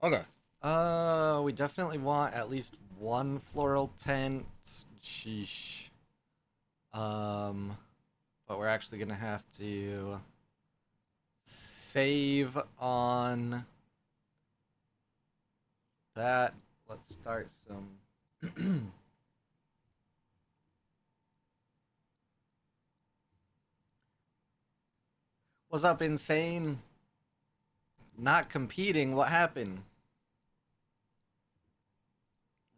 Okay. We definitely want at least one floral tent. Sheesh. Um, but we're actually gonna have to save on that. Let's start some. What's up, insane? Not competing. What happened?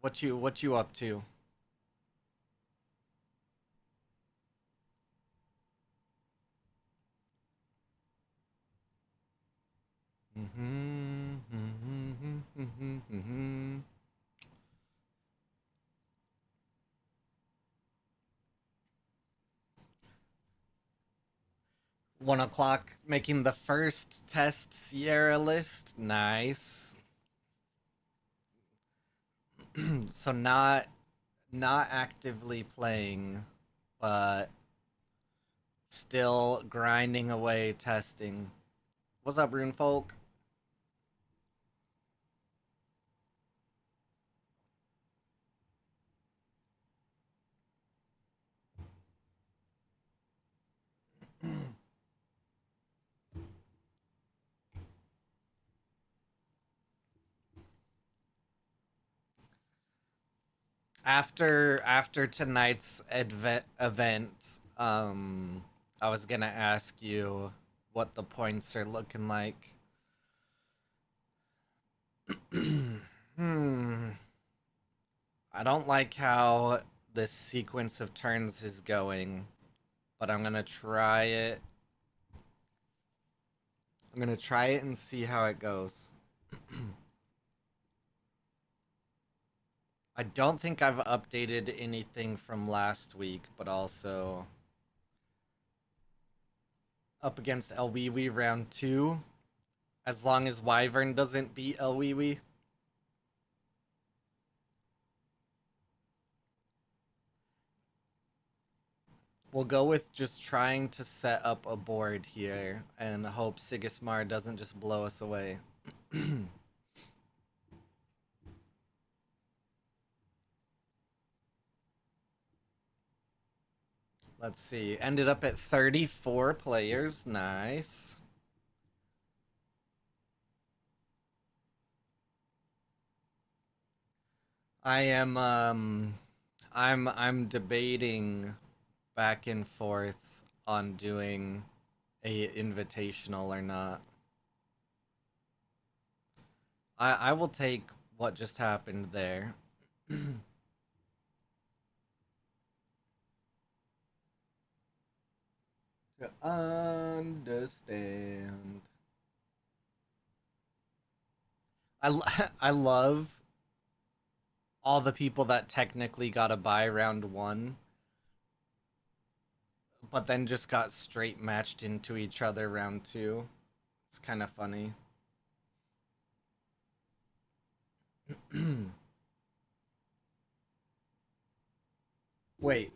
What you up to? Mm-hmm, mm-hmm, mm-hmm, mm-hmm. 1 o'clock, making the first test Sierra list. Nice. So not actively playing, but still grinding away testing. What's up, Rune Folk? After tonight's event, I was gonna ask you what the points are looking like. Hmm. I don't like how this sequence of turns is going, but I'm gonna try it. I'm gonna try it and see how it goes. I don't think I've updated anything from last week, but also up against El round 2. As long as Wyvern doesn't beat El we'll go with just trying to set up a board here and hope Sigismar doesn't just blow us away. Let's see. Ended up at 34 players. Nice. I am I'm debating back and forth on doing a invitational or not. I will take what just happened there. To understand. I love all the people that technically got a buy round 1, but then just got straight matched into each other round 2. It's kind of funny. Wait.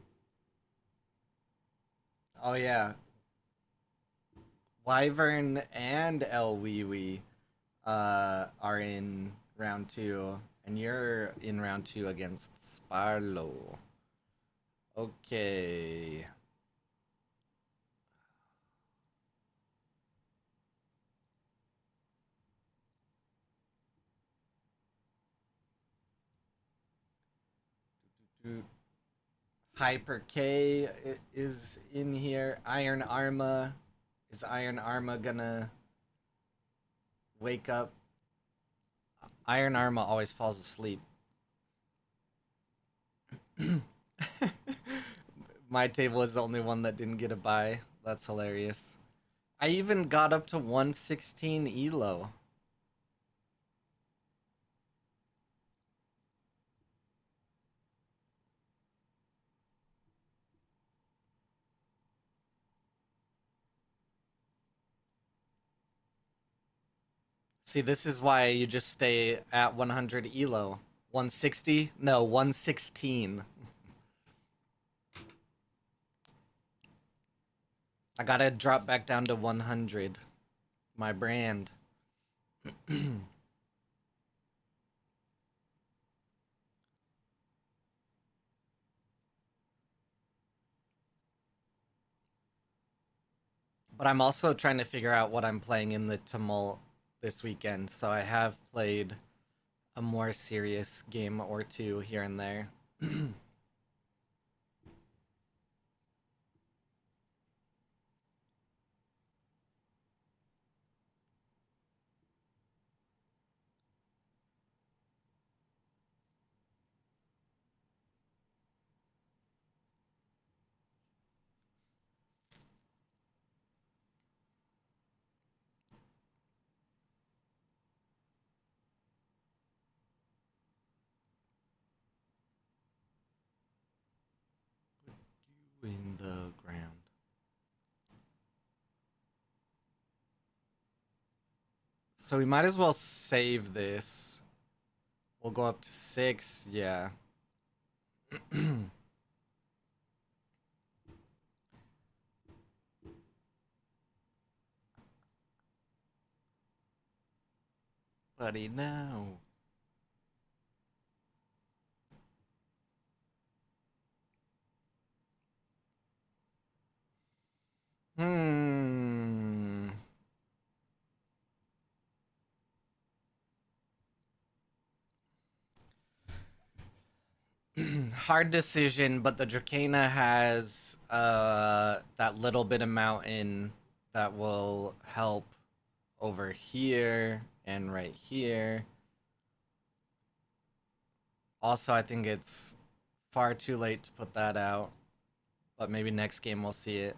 Oh yeah. Wyvern and El are in round 2, and you're in round 2 against Sparlow. Okay. Hyper K is in here. Iron Arma. Is Iron Arma gonna wake up? Iron Arma always falls asleep. My table is the only one that didn't get a buy. That's hilarious. I even got up to 116 elo. See, this is why you just stay at 100 elo. 160? No, 116. I gotta drop back down to 100. My brand. But I'm also trying to figure out what I'm playing in the tumult this weekend. So I have played a more serious game or two here and there. In the ground. So we might as well save this. We'll go up to 6. Yeah. Buddy, no. Hmm. Hard decision, but the Dracana has that little bit of mountain that will help over here and right here. Also, I think it's far too late to put that out, but maybe next game we'll see it.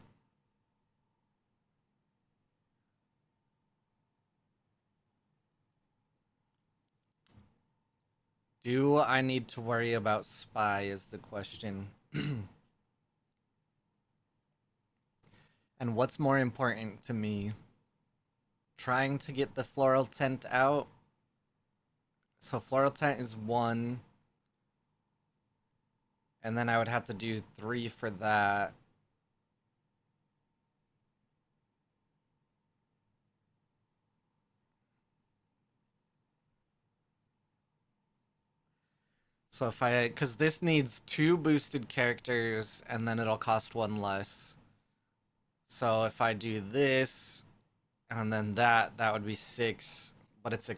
Do I need to worry about spy is the question. And what's more important to me? Trying to get the floral tent out. So floral tent is 1. And then I would have to do 3 for that. So if I, because this needs 2 boosted characters, and then it'll cost 1 less. So if I do this, and then that would be 6. But it's a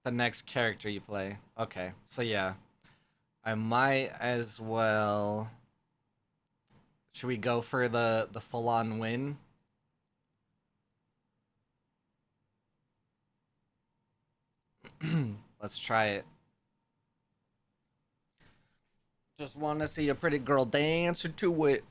the next character you play. Okay, so yeah. I might as well. Should we go for the full-on win? Let's try it. Just want to see a pretty girl dance to it.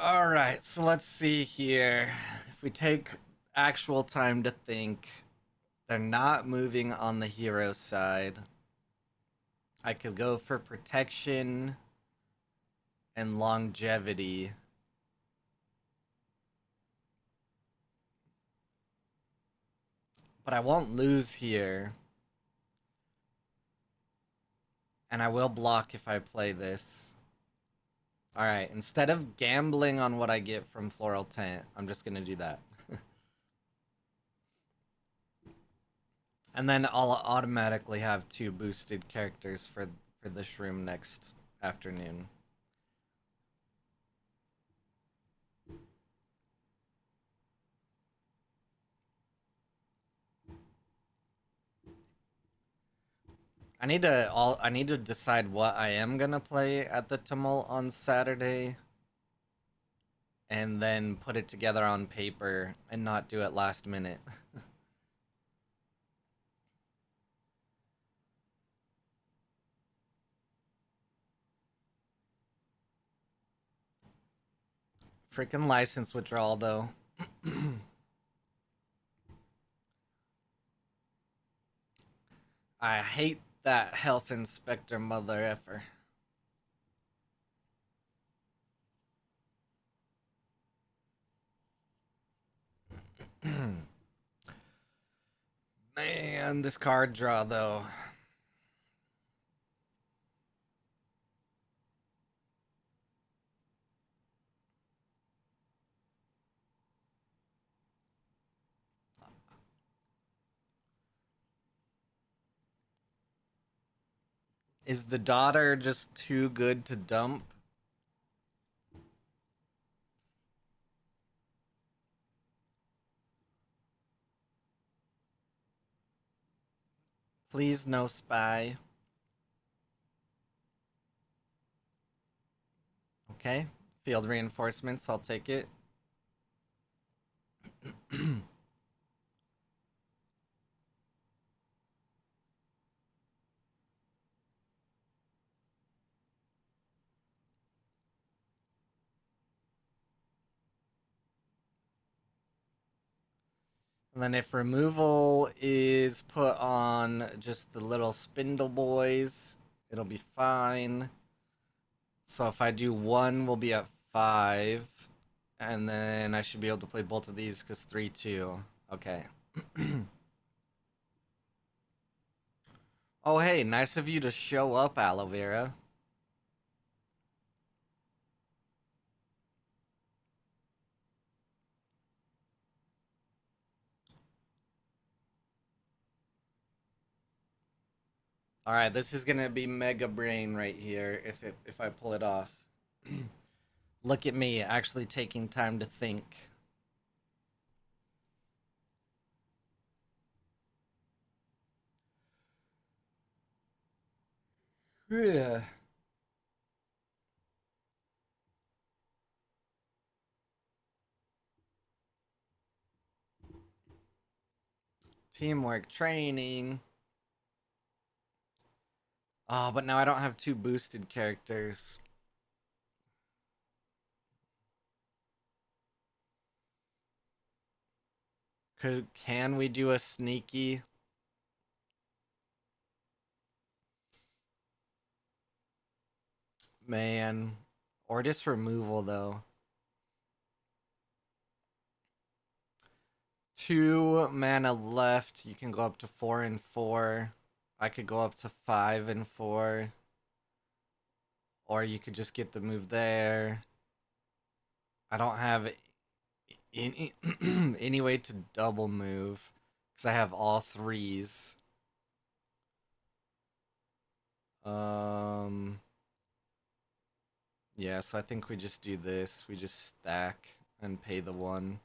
All right, so let's see here. If we take actual time to think, they're not moving on the hero side. I could go for protection and longevity. But I won't lose here. And I will block if I play this. Alright, instead of gambling on what I get from Floral Tent, I'm just gonna do that. And then I'll automatically have 2 boosted characters for the shroom next afternoon. I need to decide what I am gonna play at the Tumult on Saturday, and then put it together on paper and not do it last minute. Freaking license withdrawal though. I hate that health inspector mother effer. Man, this card draw though. Is the daughter just too good to dump? Please no spy. Okay. Field reinforcements, I'll take it. And then if removal is put on just the little spindle boys, it'll be fine. So if I do one, we'll be at 5. And then I should be able to play both of these because 3-2. Okay. Oh, hey, nice of you to show up, Aloe Vera. All right, this is gonna be mega brain right here if I pull it off. Look at me actually taking time to think. Yeah. Teamwork training. Oh, but now I don't have 2 boosted characters. Can we do a sneaky? Man. Or just removal though. 2 mana left. You can go up to 4 and 4. I could go up to 5 and 4. Or you could just get the move there. I don't have any, any way to double move because I have all 3s. Um, yeah, so I think we just do this. We just stack and pay the 1.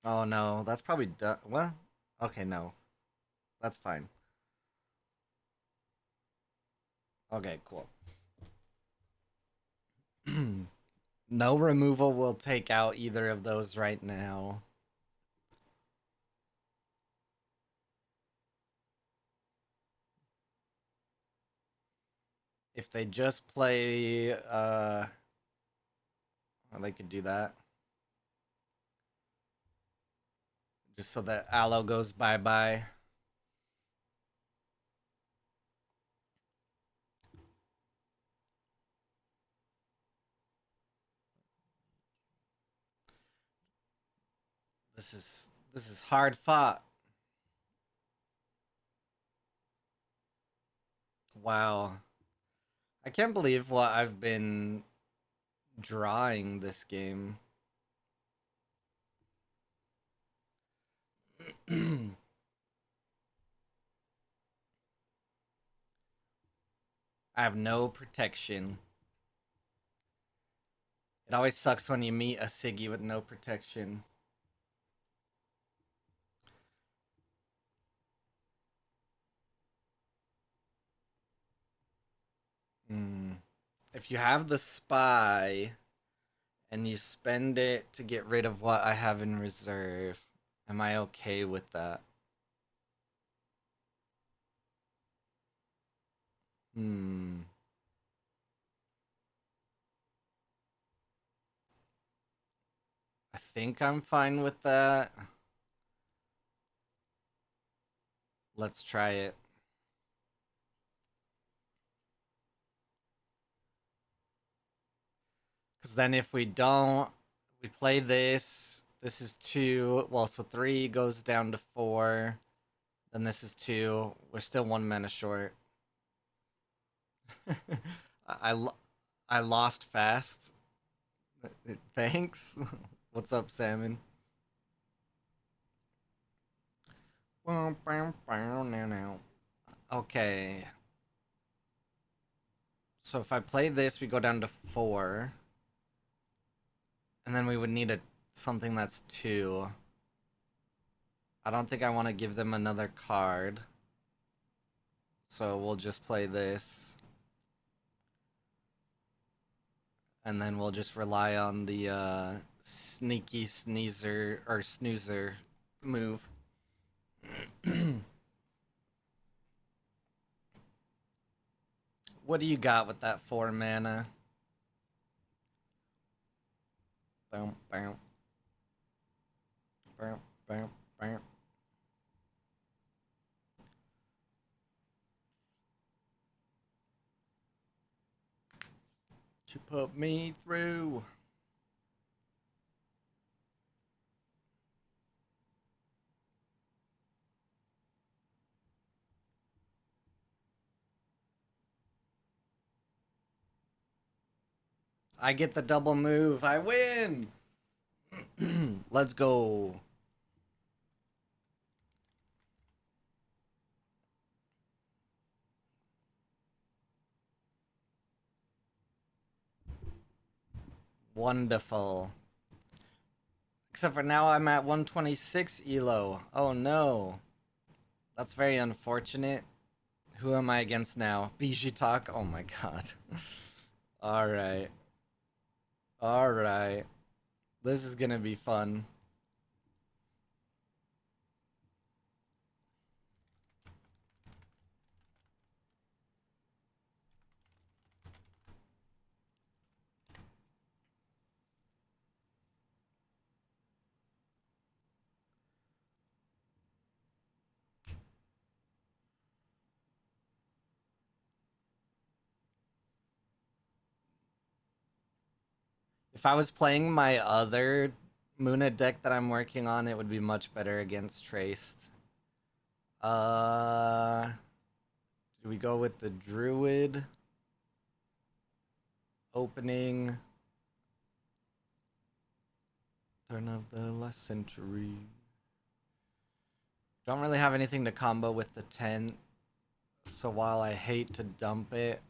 Oh no, that's probably done. What? Okay, no, that's fine. Okay, cool. No removal will take out either of those right now. If they just play, well, they could do that. Just so that Aloe goes bye-bye. This is hard fought. Wow. I can't believe what I've been drawing this game. I have no protection. It always sucks when you meet a Siggy with no protection. Mm. If you have the spy and you spend it to get rid of what I have in reserve, am I okay with that? Hmm. I think I'm fine with that. Let's try it. Because then if we don't, We play this. This is 2. Well, so 3 goes down to 4. Then this is 2. We're still 1 mana short. I, I, I lost fast. Thanks. What's up, Salmon? Okay. So if I play this, we go down to 4. And then we would need something that's 2. I don't think I want to give them another card. So we'll just play this. And then we'll just rely on the sneaky sneezer or snoozer move. What do you got with that 4 mana? Boom, boom. Boom, boom, boom. You put me through. I get the double move. I win. Let's go. Wonderful. Except for now I'm at 126 elo. Oh no. That's very unfortunate. Who am I against now? Bijou Talk? Oh my god. Alright. Alright. This is gonna be fun. If I was playing my other Muna deck that I'm working on, it would be much better against Traced. Do we go with the Druid? Opening. Turn of the last century. Don't really have anything to combo with the tent. So while I hate to dump it,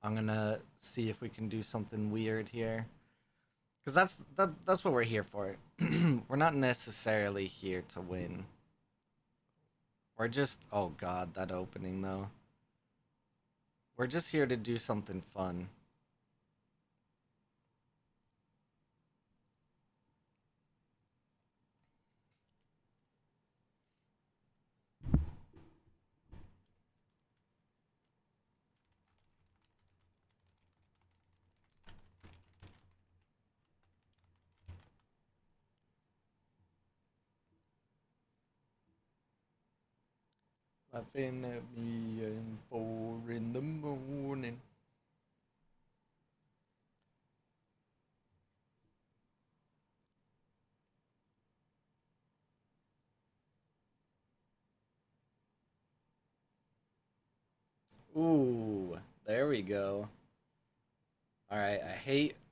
I'm gonna see if we can do something weird here. Because that's what we're here for. We're not necessarily here to win. We're just... Oh god, that opening though. We're just here to do something fun. Laughing at me and 4 in the morning. Ooh, there we go. All right,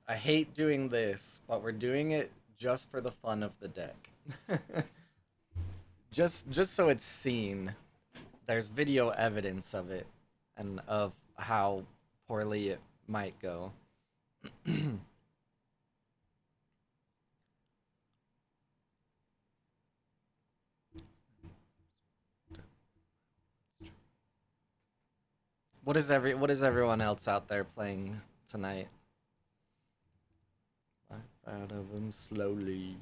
I hate doing this, but we're doing it just for the fun of the deck. just so it's seen. There's video evidence of it and of how poorly it might go. What is everyone else out there playing tonight? Out of them slowly.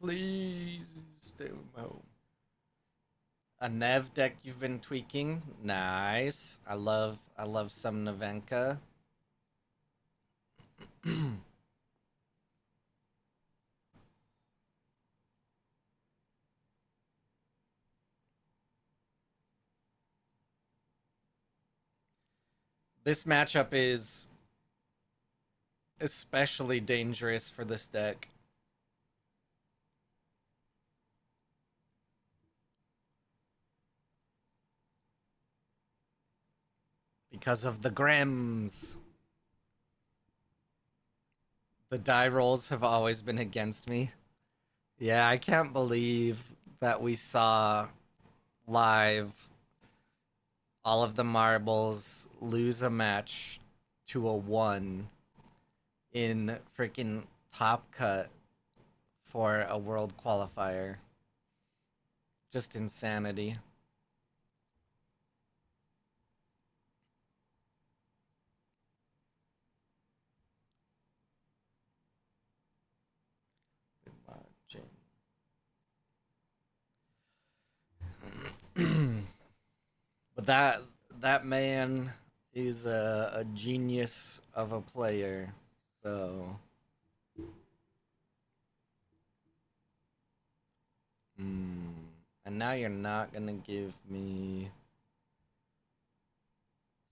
Please stay home. A Nev deck you've been tweaking? Nice. I love some Nevenka. This matchup is especially dangerous for this deck because of the Grims. The die rolls have always been against me. Yeah, I can't believe that we saw live all of the marbles lose a match to a 1 in freaking Top Cut for a world qualifier. Just insanity. But that man is a genius of a player. So, and now you're not gonna give me.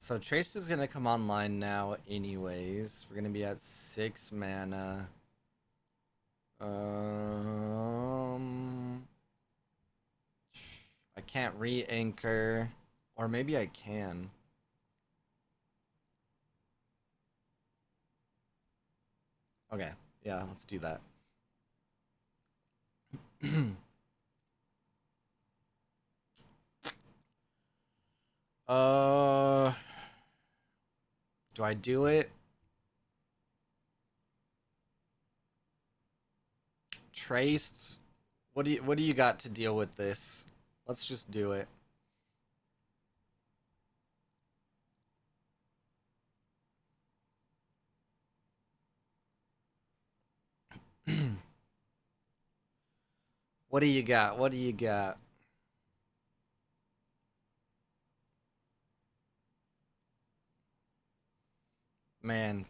So Trace is gonna come online now, anyways. We're gonna be at 6 mana. Um, I can't re-anchor, or maybe I can. Okay, yeah, let's do that. uh, do I do it? Traced. What do you got to deal with this? Let's just do it. What do you got? What do you got? Man,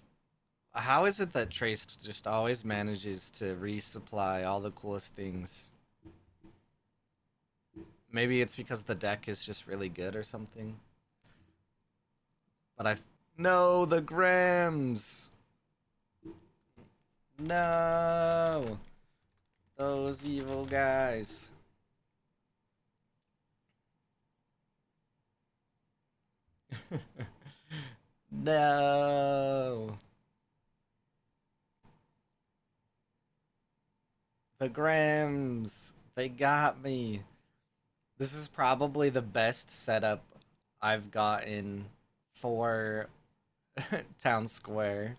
how is it that Traced just always manages to resupply all the coolest things? Maybe it's because the deck is just really good or something. But I no, the Grams. No, those evil guys. No, the Grams. They got me. This is probably the best setup I've gotten for Town Square.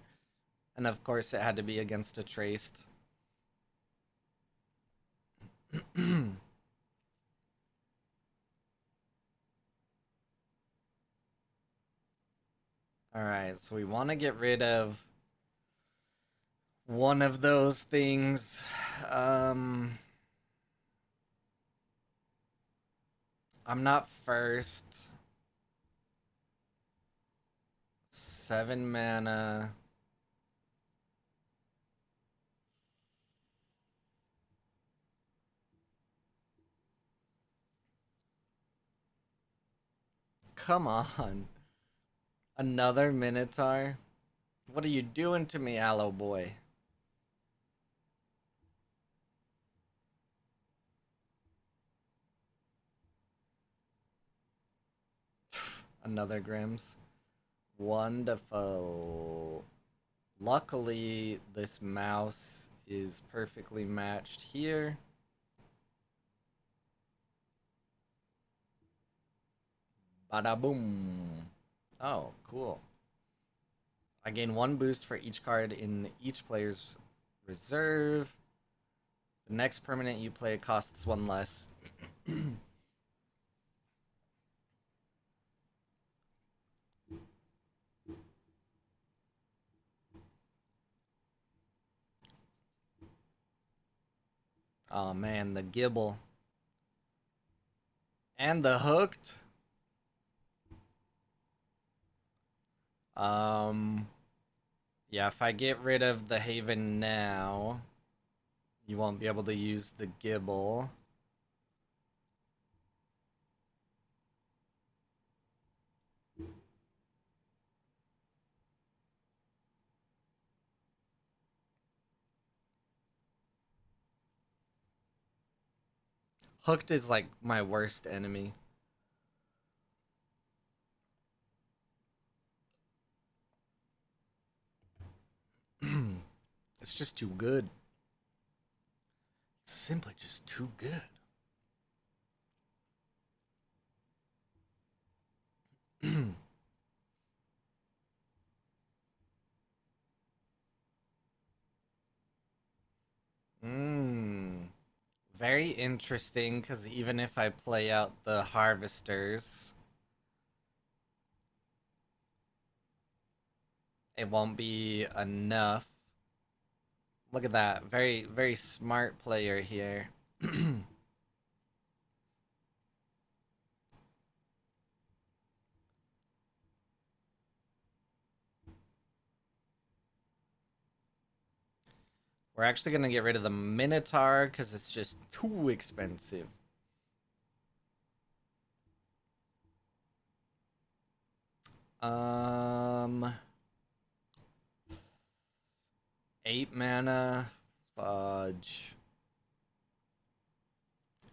And of course, it had to be against a Traced. Alright, so we want to get rid of one of those things. Um, I'm not first. 7 mana. Come on. Another Minotaur? What are you doing to me, Aloe Boy? Another Grims. Wonderful. Luckily, this mouse is perfectly matched here. Bada boom. Oh, cool. I gain 1 boost for each card in each player's reserve. The next permanent you play costs 1 less. Oh man, the Gibble. And the Hooked. Um, yeah, if I get rid of the Haven now, you won't be able to use the Gibble. Hooked is like my worst enemy. It's just too good. It's simply just too good. Mmm. Very interesting, because even if I play out the Harvesters, it won't be enough. Look at that. Very, very smart player here. We're actually going to get rid of the Minotaur because it's just too expensive. Um, 8 mana. Fudge.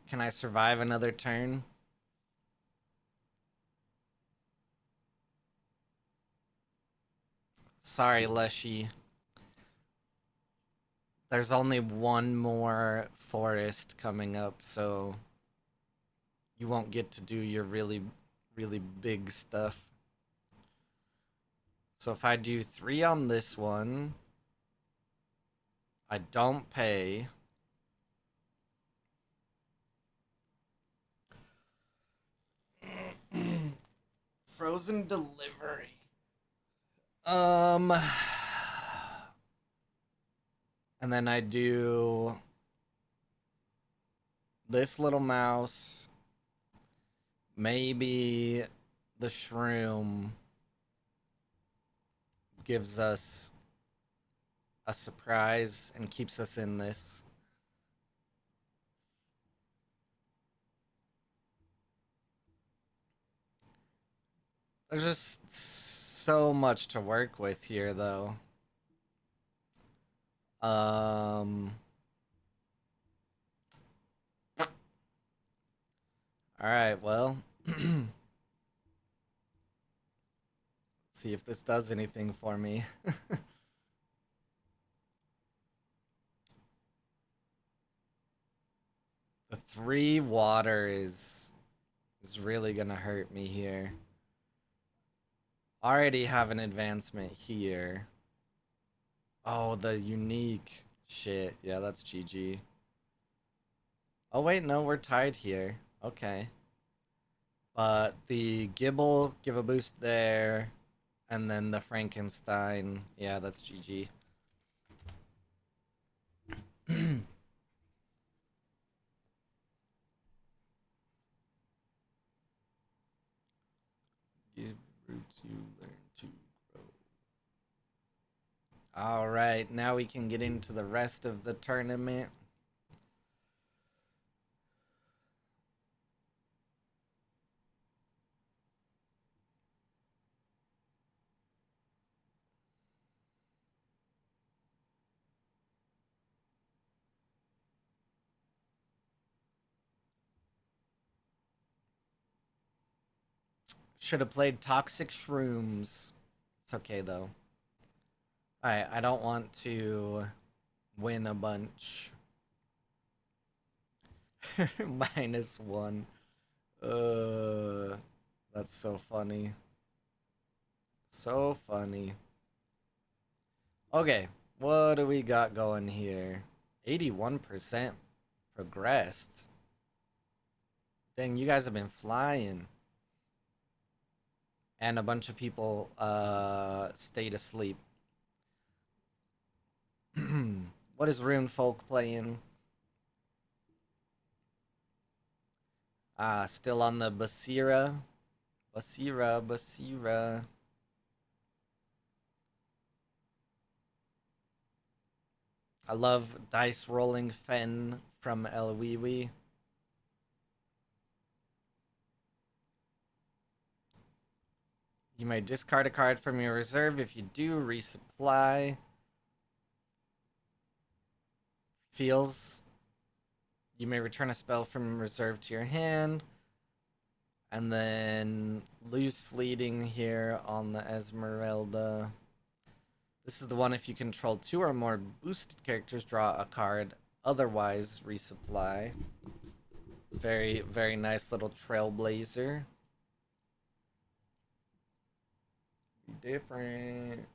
Can I survive another turn? Sorry, Leshy. There's only one more forest coming up, so you won't get to do your really, really big stuff. So if I do 3 on this one, I don't pay. Frozen delivery. Um, and then I do this little mouse, maybe the shroom gives us a surprise and keeps us in this. There's just so much to work with here, though. Um, all right, well, see if this does anything for me. The 3 water is really gonna hurt me here. Already have an advancement here. Oh, the unique shit. Yeah, that's GG. Oh wait, no, we're tied here. Okay. But the Gibble, give a boost there. And then the Frankenstein. Yeah, that's GG. Give roots you learn to grow. All right, now we can get into the rest of the tournament. Should have played Toxic Shrooms. It's okay though. I don't want to win a bunch. -1. That's so funny. So funny. Okay, what do we got going here? 81% progressed. Dang, you guys have been flying. And a bunch of people stayed asleep. What is Rune Folk playing? Still on the Basira. Basira. I love Dice Rolling Fen from El Wiwi. You may discard a card from your reserve. If you do, resupply. Feels. You may return a spell from reserve to your hand. And then lose fleeting here on the Esmeralda. This is the one if you control 2 or more boosted characters, draw a card. Otherwise, resupply. Very, very nice little trailblazer. Different.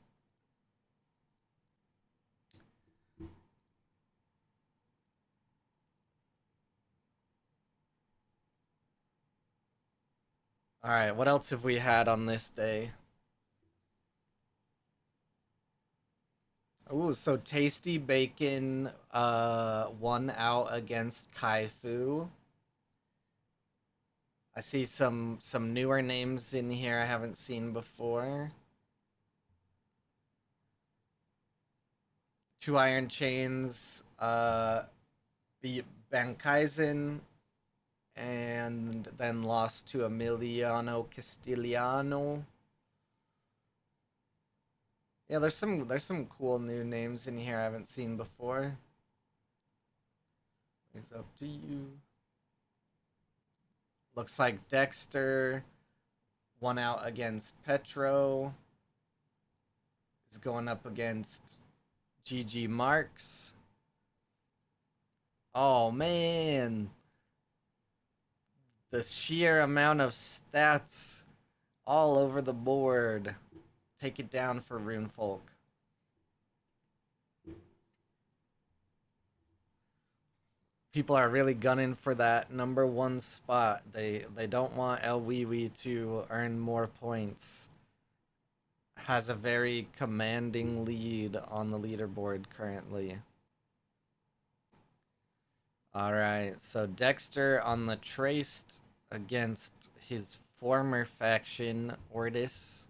Alright, what else have we had on this day? Ooh, so Tasty Bacon won out against Kaifu. I see some newer names in here I haven't seen before. Two Iron Chains beat Bankaisen and then lost to Emiliano Castigliano. Yeah, there's some cool new names in here I haven't seen before. It's up to you. Looks like Dexter won out against Petro. Is going up against GG Marks. Oh man. The sheer amount of stats all over the board. Take it down for Runefolk. People are really gunning for that number 1 spot. They don't want El Wiwi to earn more points. Has a very commanding lead on the leaderboard currently. All right, so Dexter on the Traced against his former faction, Ortis.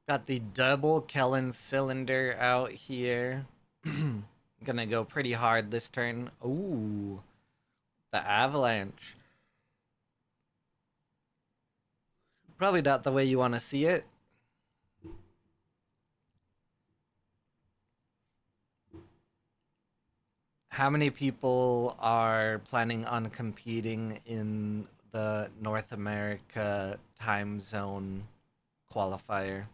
Got the double Kellen cylinder out here. Gonna go pretty hard this turn. Ooh, the avalanche. Probably not the way you want to see it. How many people are planning on competing in the North America time zone qualifier?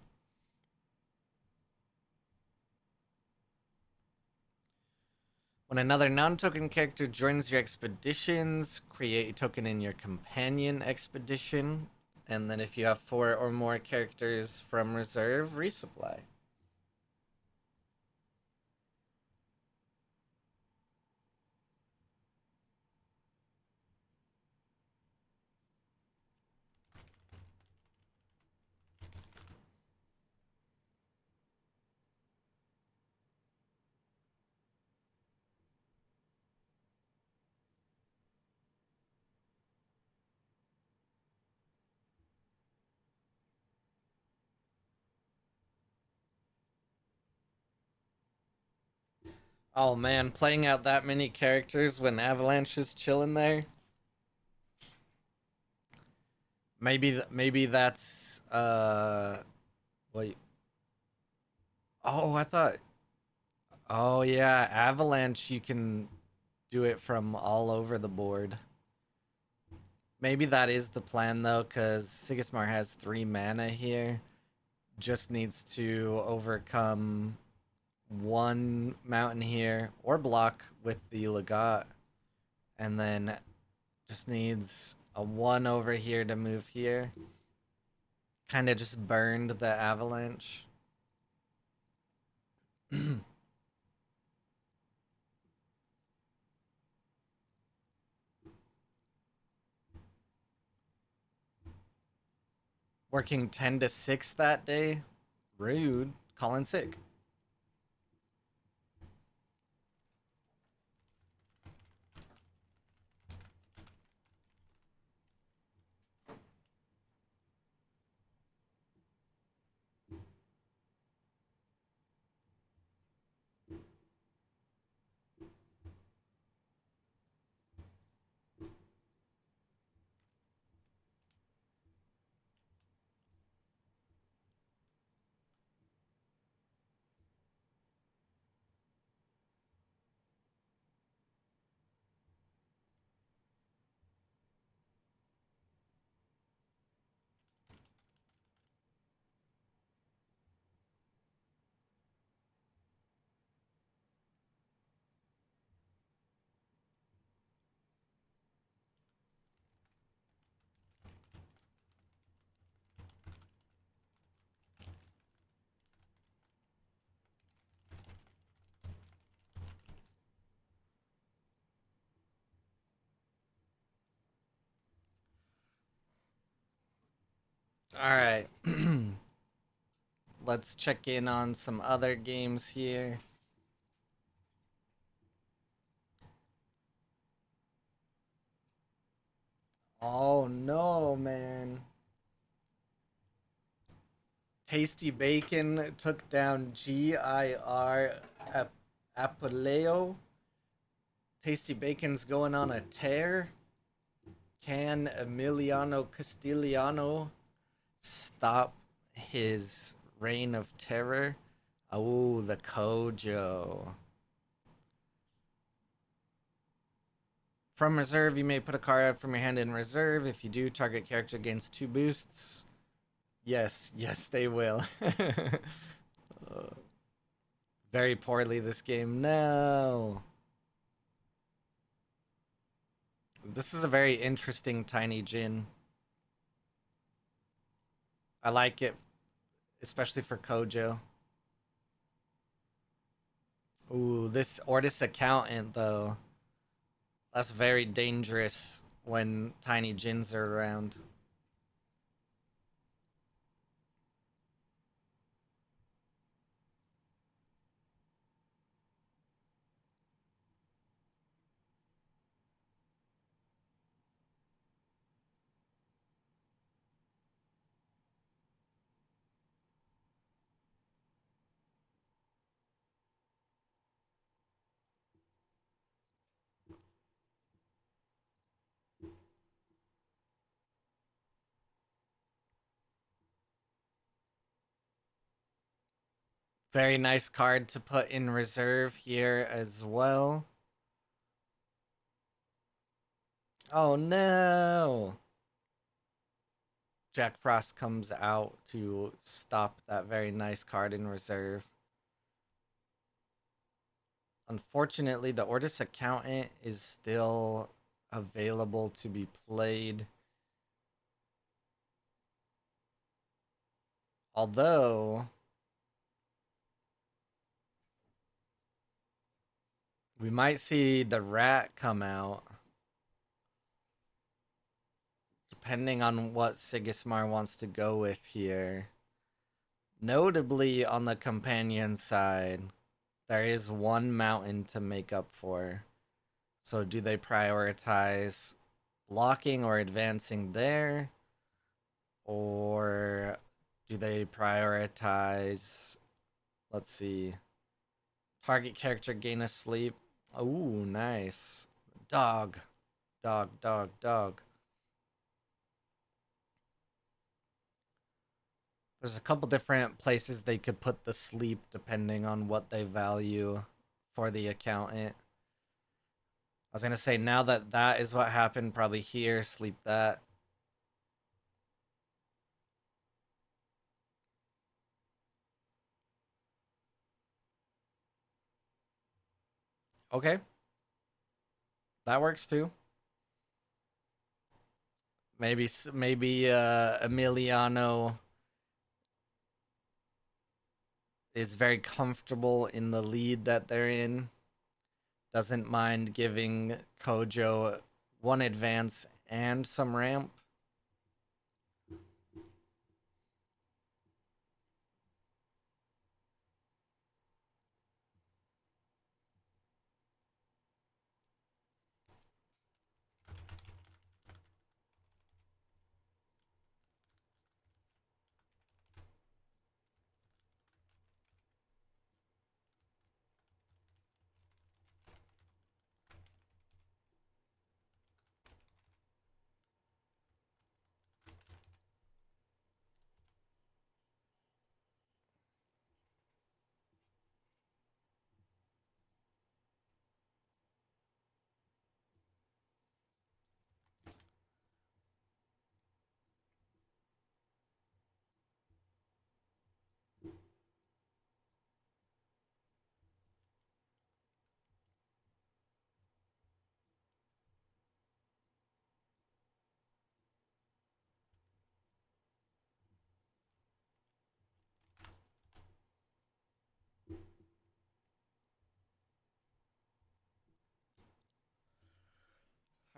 When another non-token character joins your expeditions, create a token in your companion expedition, and then if you have 4 or more characters from reserve, resupply. Oh man, playing out that many characters when Avalanche is chilling there. Maybe that's wait. Oh, I thought. Oh yeah, Avalanche. You can do it from all over the board. Maybe that is the plan though, because Sigismar has 3 mana here. Just needs to overcome one mountain here or block with the Legat, and then just needs a 1 over here to move here. Kind of just burned the Avalanche. Working 10 to 6 that day. Rude. Calling sick. All right. Let's check in on some other games here. Oh no, man. Tasty Bacon took down GIR Apoleo. Tasty Bacon's going on a tear. Can Emiliano Castigliano stop his reign of terror? Oh, the Kojo. From reserve, you may put a card out from your hand in reserve. If you do, target character gains 2 boosts. Yes, yes, they will. Very poorly this game. No. This is a very interesting tiny Jin. I like it, especially for Kojo. Ooh, this Ortis Accountant, though. That's very dangerous when tiny Jins are around. Very nice card to put in reserve here as well. Oh no! Jack Frost comes out to stop that very nice card in reserve. Unfortunately, the Ortis Accountant is still available to be played. Although, we might see the rat come out, depending on what Sigismar wants to go with here. Notably, on the companion side, there is one mountain to make up for. So, do they prioritize blocking or advancing there? Or do they prioritize, let's see, target character gain a sleep? Ooh, nice. Dog. Dog, dog, dog. There's a couple different places they could put the sleep depending on what they value for the accountant. I was gonna say now that that is what happened, probably here, sleep that. Okay, that works too. Maybe Emiliano is very comfortable in the lead that they're in. Doesn't mind giving Kojo one advance and some ramp.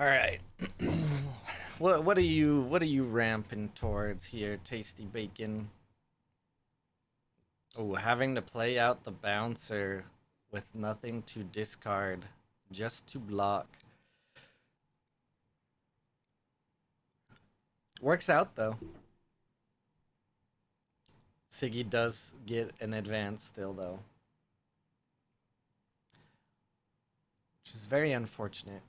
All right. what are you ramping towards here, Tasty Bacon? Oh, having to play out the bouncer with nothing to discard, just to block. Works out though. Siggy does get an advance still though, which is very unfortunate.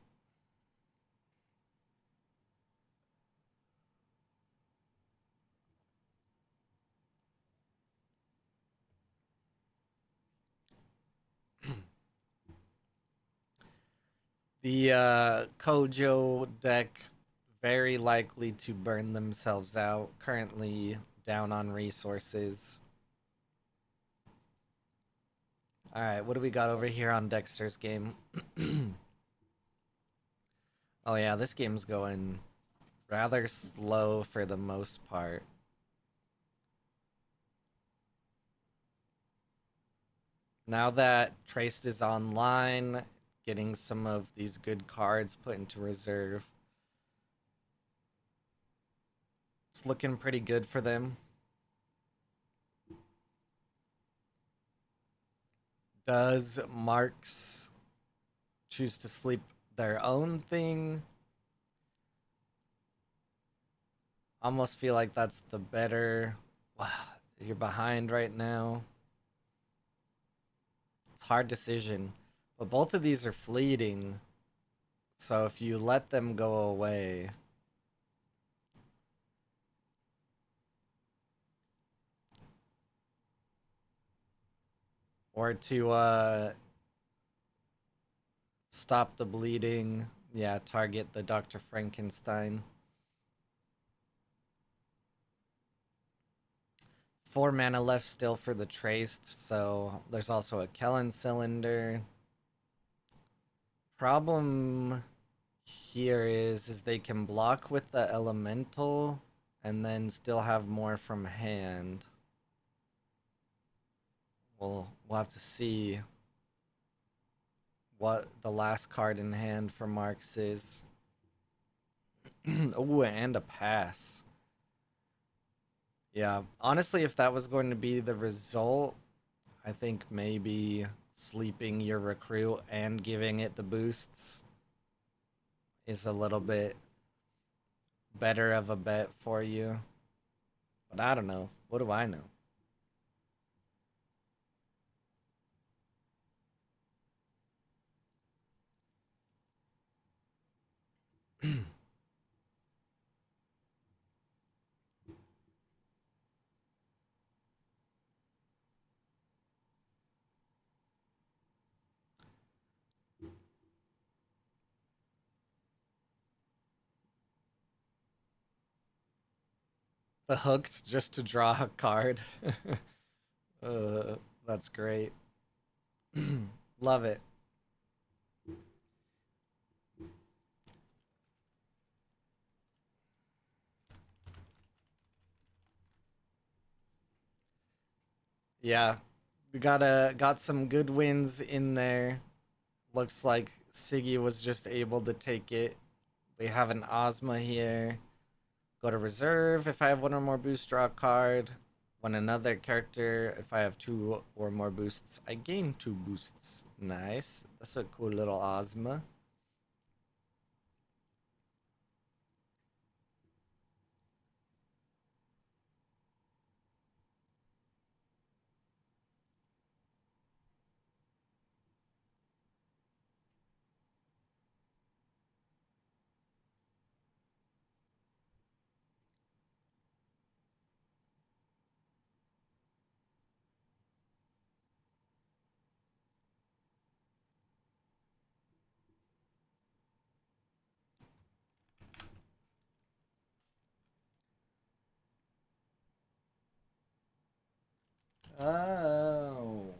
The Kojo deck very likely to burn themselves out. Currently down on resources. All right, what do we got over here on Dexter's game? Oh yeah, this game's going rather slow for the most part. Now that Traced is online, getting some of these good cards put into reserve. It's looking pretty good for them. Does Marks choose to sleep their own thing? Almost feel like that's the better. Wow, you're behind right now. It's a hard decision. But both of these are fleeting. So if you let them go away, or to stop the bleeding, yeah, target the Dr. Frankenstein. 4 mana left still for the Traced, so there's also a Kellen cylinder. Problem here is they can block with the elemental and then still have more from hand. We'll have to see what the last card in hand for Marks is. Oh, and a pass. Yeah, honestly, if that was going to be the result, I think maybe sleeping your recruit and giving it the boosts is a little bit better of a bet for you. But I don't know. What do I know? The hooked just to draw a card. uh, that's great. Love it. Yeah, we got some good wins in there. Looks like Siggy was just able to take it. We have an Ozma here. Go to reserve if I have one or more boosts, draw a card. When another character, if I have two or more boosts, I gain two boosts. Nice. That's a cool little Ozma. Oh.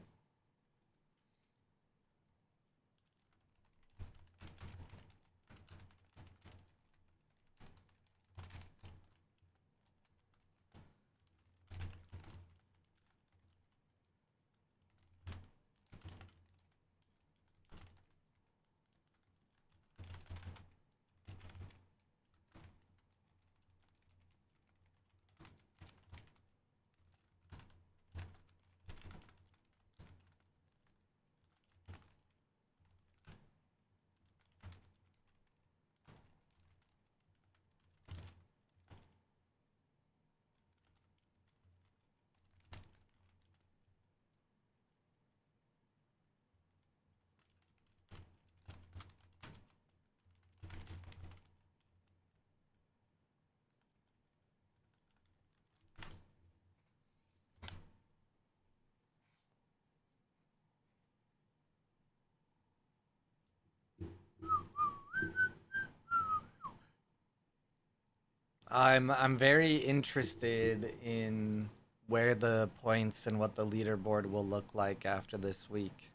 I'm very interested in where the points and what the leaderboard will look like after this week.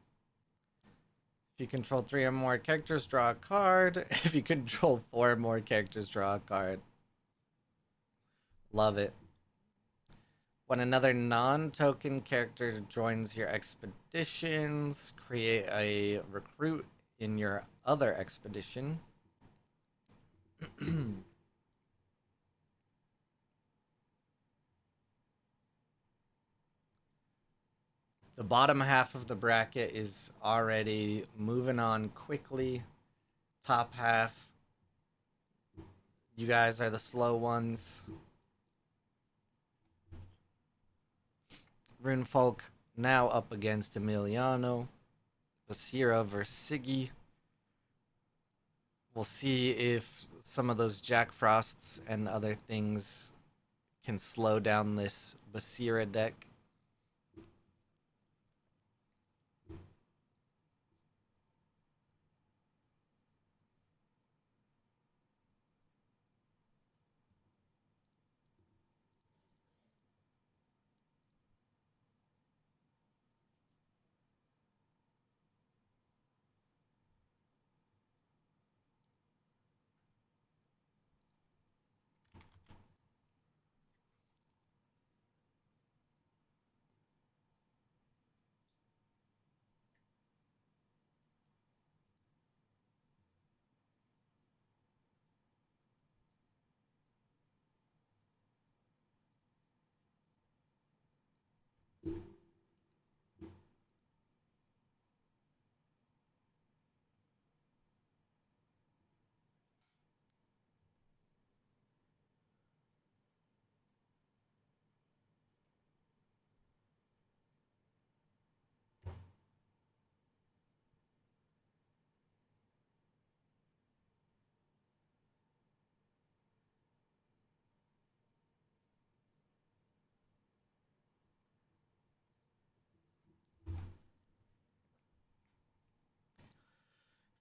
If you control three or more characters, draw a card. If you control four or more characters, draw a card. Love it. When another non-token character joins your expeditions, create a recruit in your other expedition. The bottom half of the bracket is already moving on quickly. Top half, you guys are the slow ones. Runefolk now up against Emiliano. Basira versus Siggy. We'll see if some of those Jack Frosts and other things can slow down this Basira deck.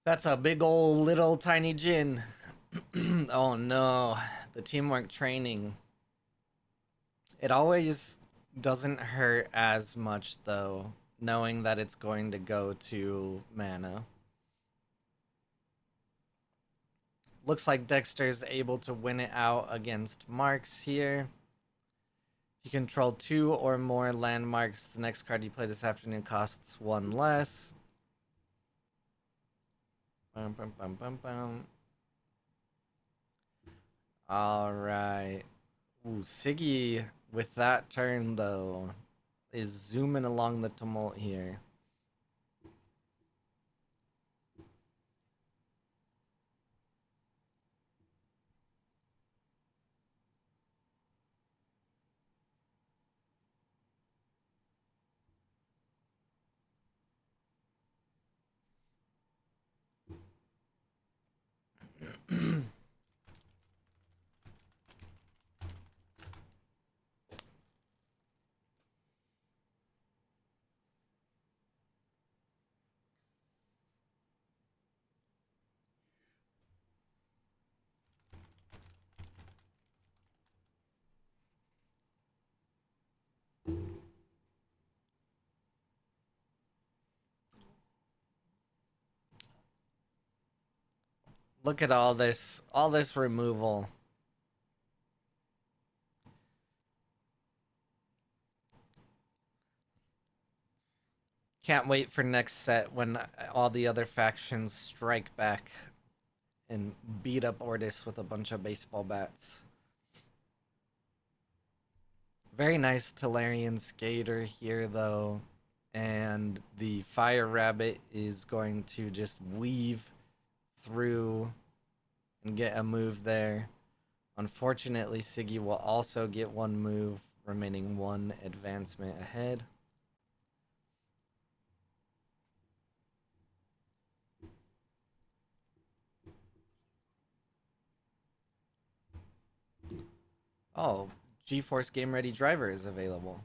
That's a big old little tiny Jin. Oh no, the teamwork training. It always doesn't hurt as much though, knowing that it's going to go to mana. Looks like Dexter's able to win it out against Marks here. If you control 2 or more landmarks, the next card you play this afternoon costs 1 less. Bum, bum, bum, bum, bum. Alright. Ooh, Siggy, with that turn though, is zooming along the tumult here. Look at all this removal. Can't wait for next set when all the other factions strike back and beat up Ordis with a bunch of baseball bats. Very nice Tolarian Skater here, though. And the Fire Rabbit is going to just weave through and get a move there. Unfortunately, Siggy will also get one move, remaining 1 advancement ahead. Oh, GeForce Game Ready Driver is available.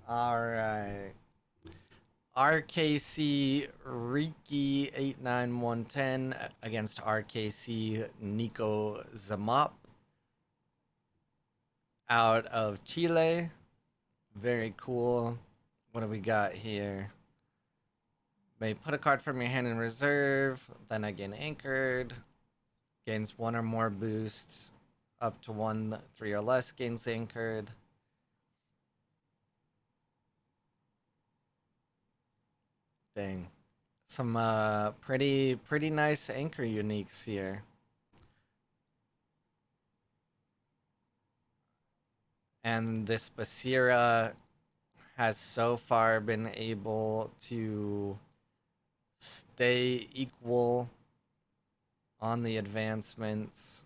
All right. RKC Riki 89110 against RKC Nico Zamop out of Chile. Very cool. What do we got here? May put a card from your hand in reserve, then again anchored. Gains 1 or more boosts. Up to 1, 3 or less gains anchored. Dang. Some pretty nice anchor uniques here. And this Basira has so far been able to stay equal on the advancements.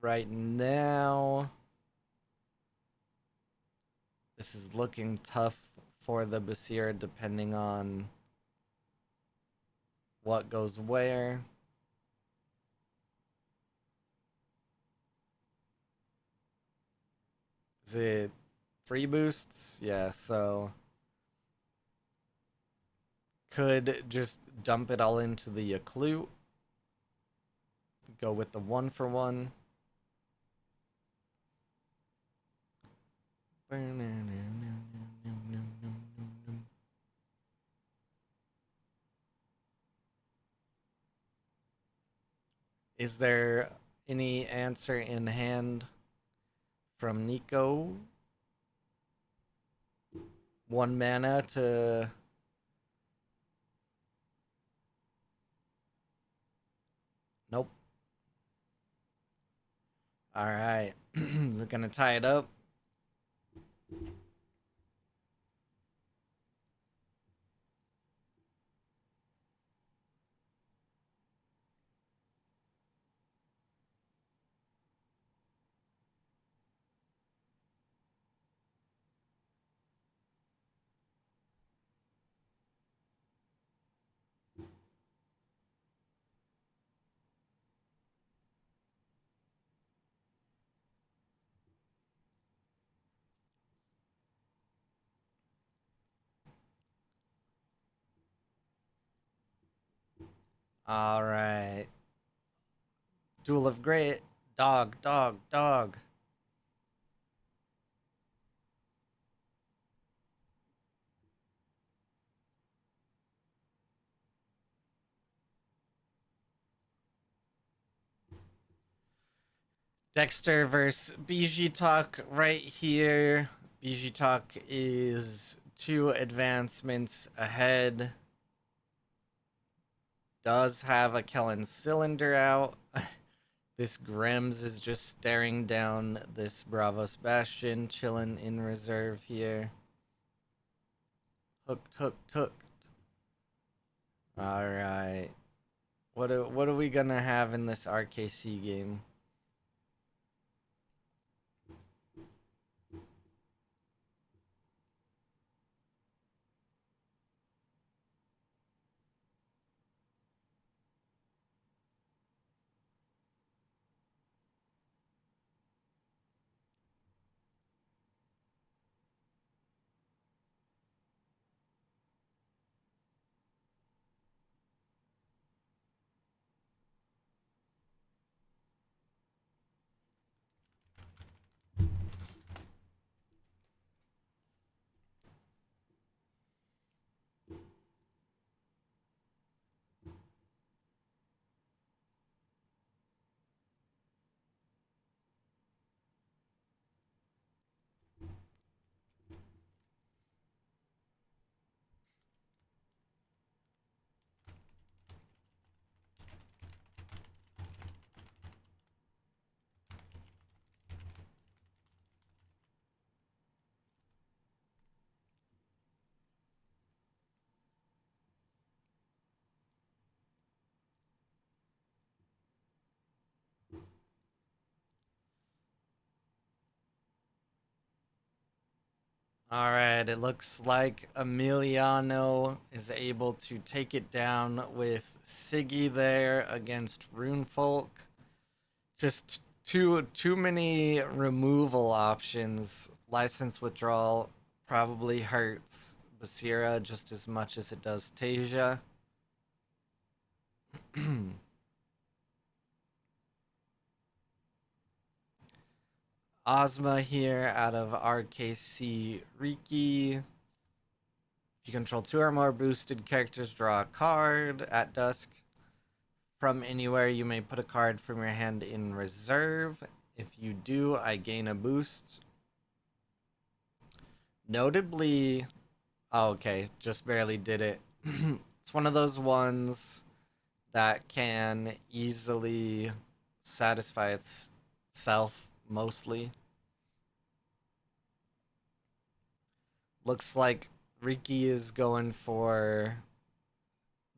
Right now, this is looking tough for the Basira depending on what goes where. Is it 3 boosts? Yeah, so could just dump it all into the Yaklut. Go with the 1-for-1. Is there any answer in hand from Nico? 1 mana to... Nope. Alright. We're gonna tie it up. Alright. Duel of Great. Dog, dog, dog. Dexter versus BG Talk right here. BG Talk is 2 advancements ahead. Does have a Kellen cylinder out. This Grims is just staring down this Bravos Bastion, chilling in reserve here. Hooked, hooked, hooked. Alright. What are we gonna have in this RKC game? Alright, it looks like Emiliano is able to take it down with Siggy there against Runefolk. Just too many removal options. License withdrawal probably hurts Basira just as much as it does Tasia. Ozma here out of RKC Riki. If you control 2 or more boosted characters, draw a card at dusk. From anywhere, you may put a card from your hand in reserve. If you do, I gain a boost. Notably, oh, okay, just barely did it. It's one of those ones that can easily satisfy itself, mostly. Looks like Riki is going for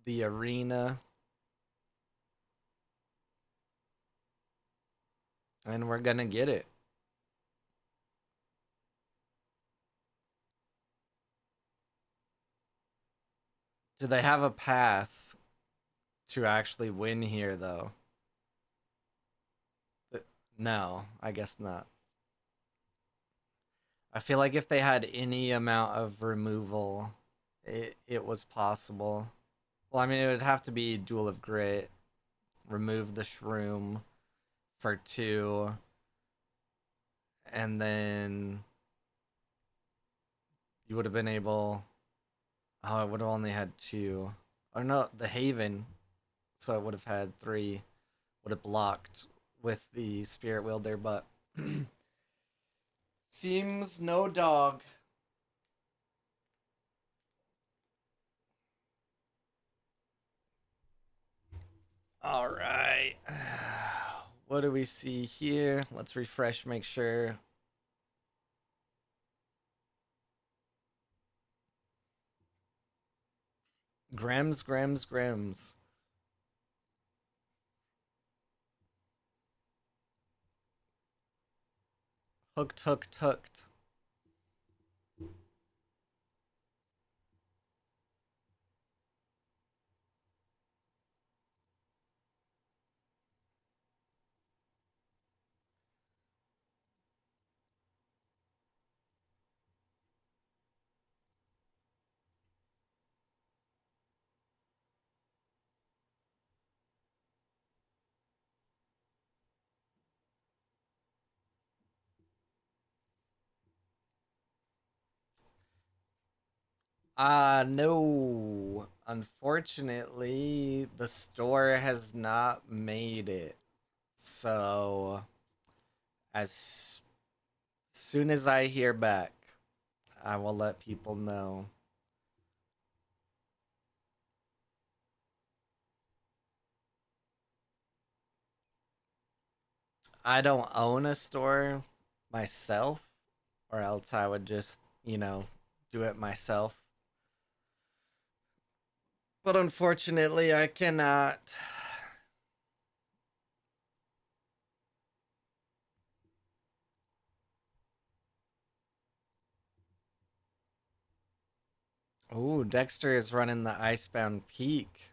the arena. And we're gonna get it. Do they have a path to actually win here, though? No, I guess not. I feel like if they had any amount of removal, it was possible. Well, I mean, it would have to be Duel of Grit, remove the Shroom for 2, and then you would have been able... Oh, it would have only had 2. Or no, the Haven, so it would have had 3. would have blocked with the Spirit Wielder, but seems no dog. All right. What do we see here? Let's refresh, make sure. Grems, Grems, Grems. Hooked, hooked, hooked. No. Unfortunately, the store has not made it. So, as soon as I hear back, I will let people know. I don't own a store myself, or else I would just, do it myself. But unfortunately, I cannot. Ooh, Dexter is running the Icebound Peak.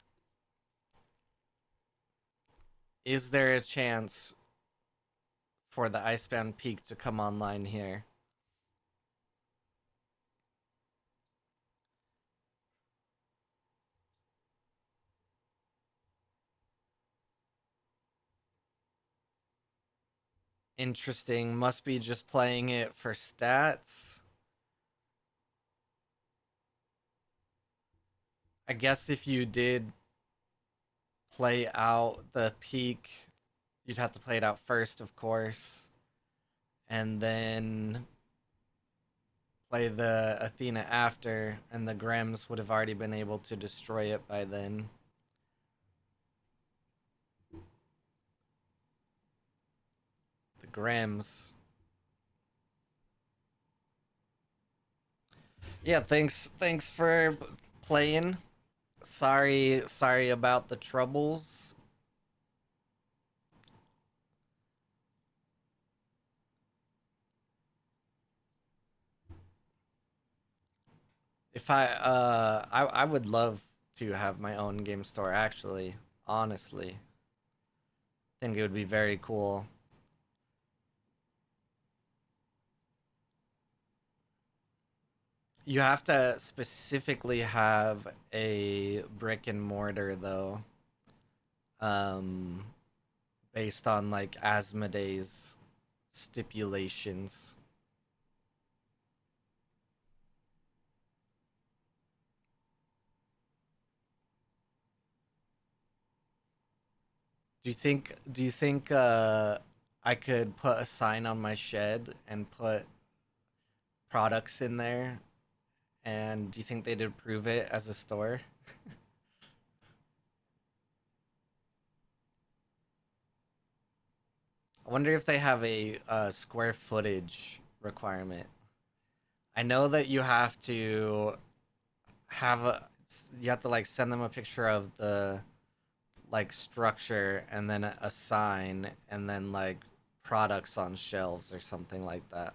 Is there a chance for the Icebound Peak to come online here? Interesting. Must be just playing it for stats. I guess if you did play out the peak, you'd have to play it out first, of course, and then play the Athena after, and the Grems would have already been able to destroy it by then. The Grems. Yeah, thanks for playing. Sorry about the troubles. If I would love to have my own game store actually, honestly. I think it would be very cool. You have to specifically have a brick and mortar though. Um Based on like Asmodee's stipulations. Do you think I could put a sign on my shed and put products in there, and do you think they'd approve it as a store? I wonder if they have a square footage requirement. I know that you have to like send them a picture of the like structure and then a sign and then like products on shelves or something like that.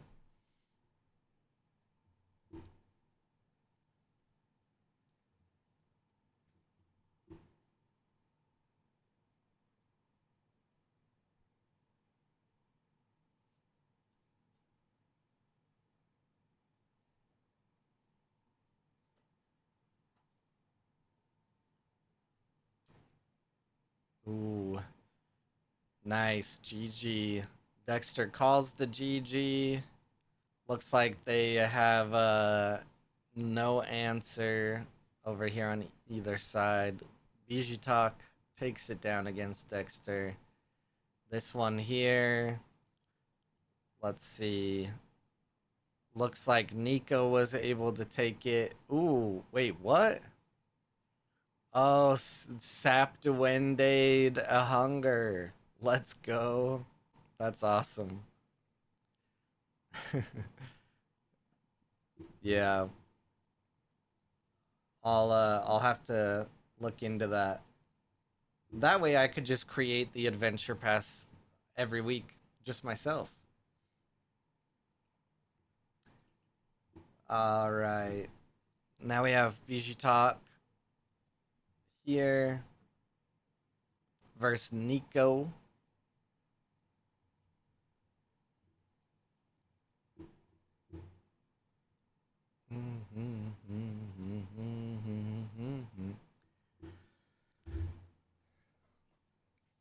Ooh, nice. GG. Dexter calls the GG. Looks like they have no answer over here on either side. Bijou Talk takes it down against Dexter. This one here. Let's see. Looks like Nico was able to take it. Ooh, wait, what? Oh, Sap Duende a hunger. Let's go. That's awesome. Yeah, I'll have to look into that. That way I could just create the adventure pass every week just myself. All right. Now we have Bijutop here versus Nico.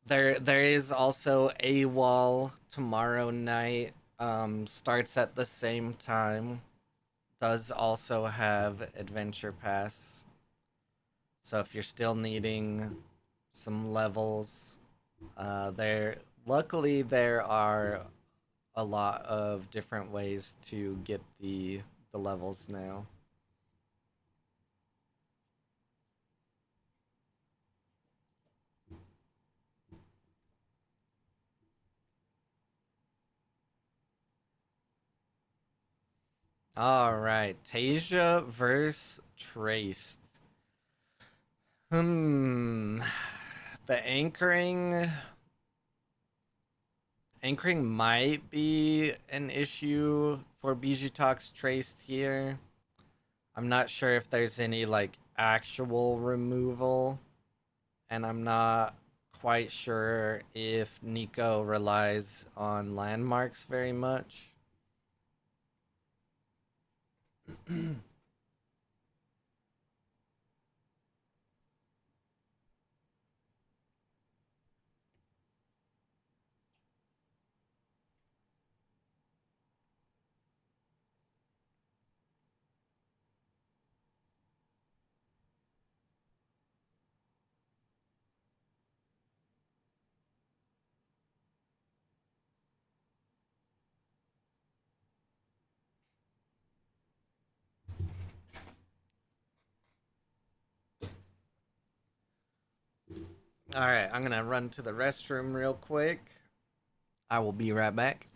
There is also a wall tomorrow night. Starts at the same time. Does also have adventure pass. So if you're still needing some levels, there luckily there are a lot of different ways to get the levels now. All right, Tasia versus Traced. Hmm. The anchoring might be an issue for Bijutax Traced here. I'm not sure if there's any like actual removal, and I'm not quite sure if Nico relies on landmarks very much. All right, I'm gonna run to the restroom real quick. I will be right back.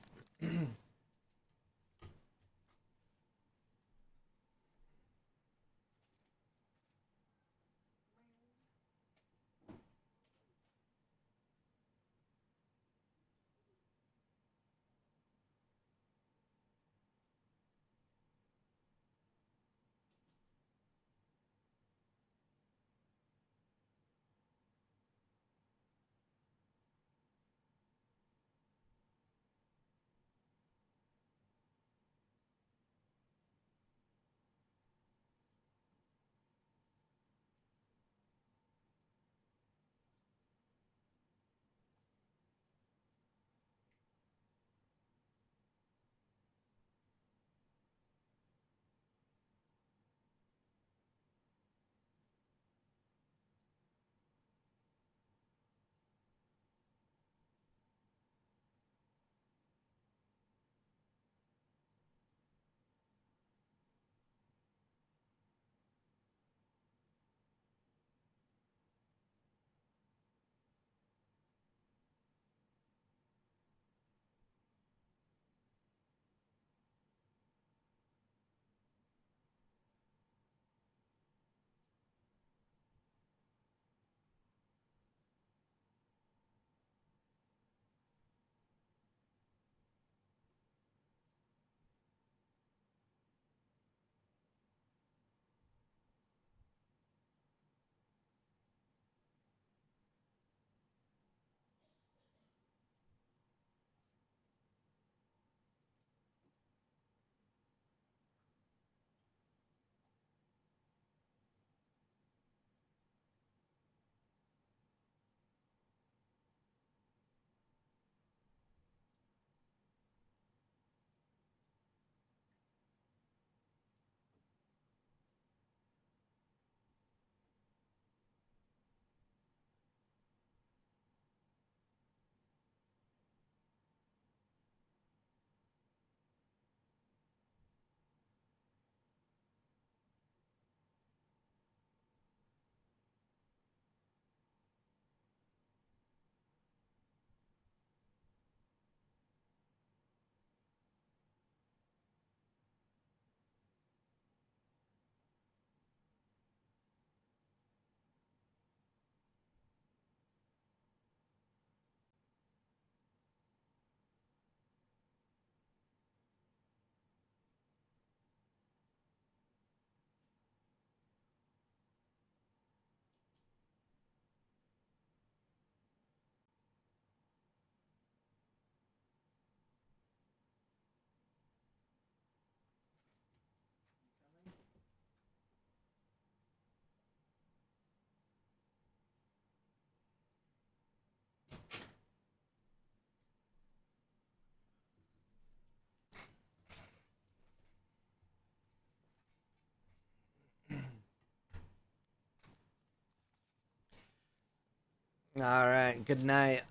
All right. Good night,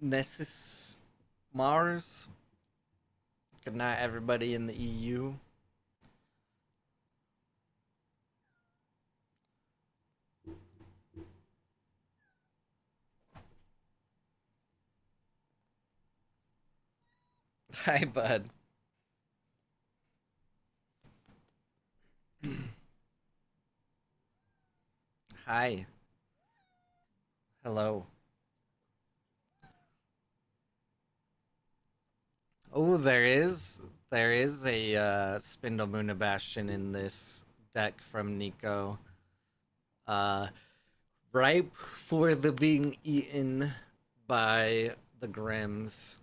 Nessus Mars. Good night, everybody in the EU. Hi, bud. Hi. Hello. Oh, there is a Spindle Moon Bastion in this deck from Nico. Uh, ripe for the being eaten by the Grims.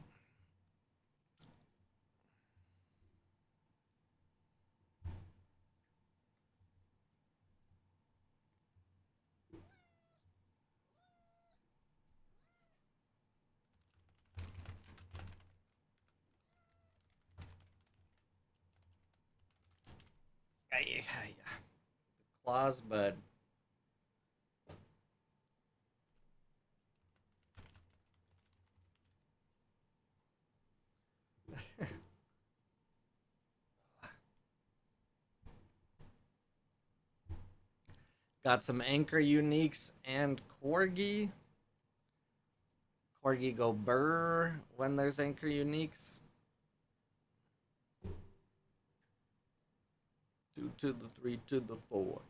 Claws, bud. Got some Anchor Uniques and Corgi. Corgi go burr when there's Anchor Uniques. 2 to the 3 to the 4.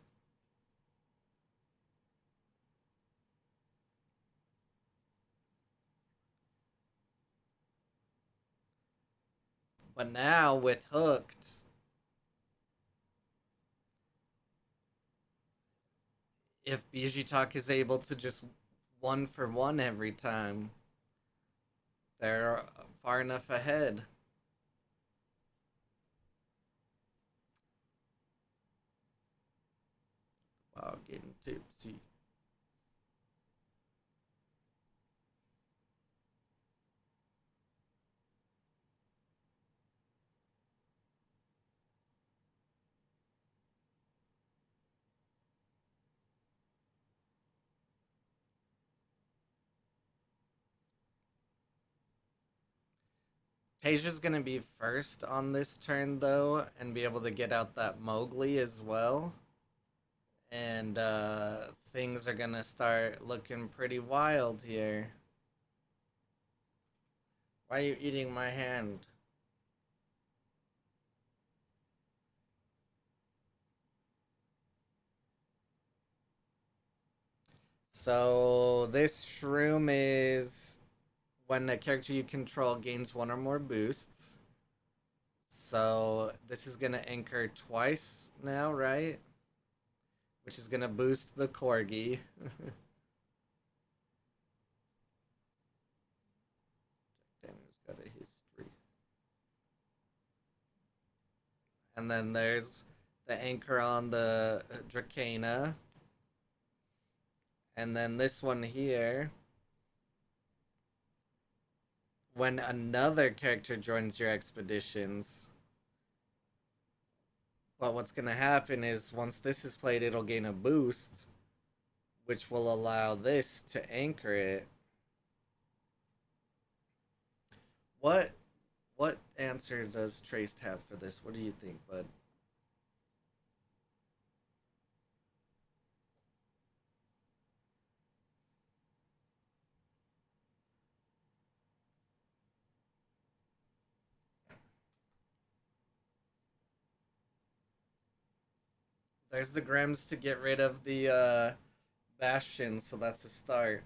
But now with Hooked, if Bijitak is able to just 1 for 1 every time, they're far enough ahead. Wow, getting tipsy. Tasia's gonna be first on this turn though, and be able to get out that Mowgli as well. And things are gonna start looking pretty wild here. Why are you eating my hand? So this shroom is when a character you control gains 1 or more boosts. So this is gonna anchor twice now, right? Which is gonna boost the corgi. Daniel's got a history. And then there's the anchor on the Dracana. And then this one here. When another character joins your expeditions, but what's going to happen is once this is played, it'll gain a boost, which will allow this to anchor it. What what answer does Traced have for this? What do you think, bud? There's the Grims to get rid of the Bastion, so that's a start.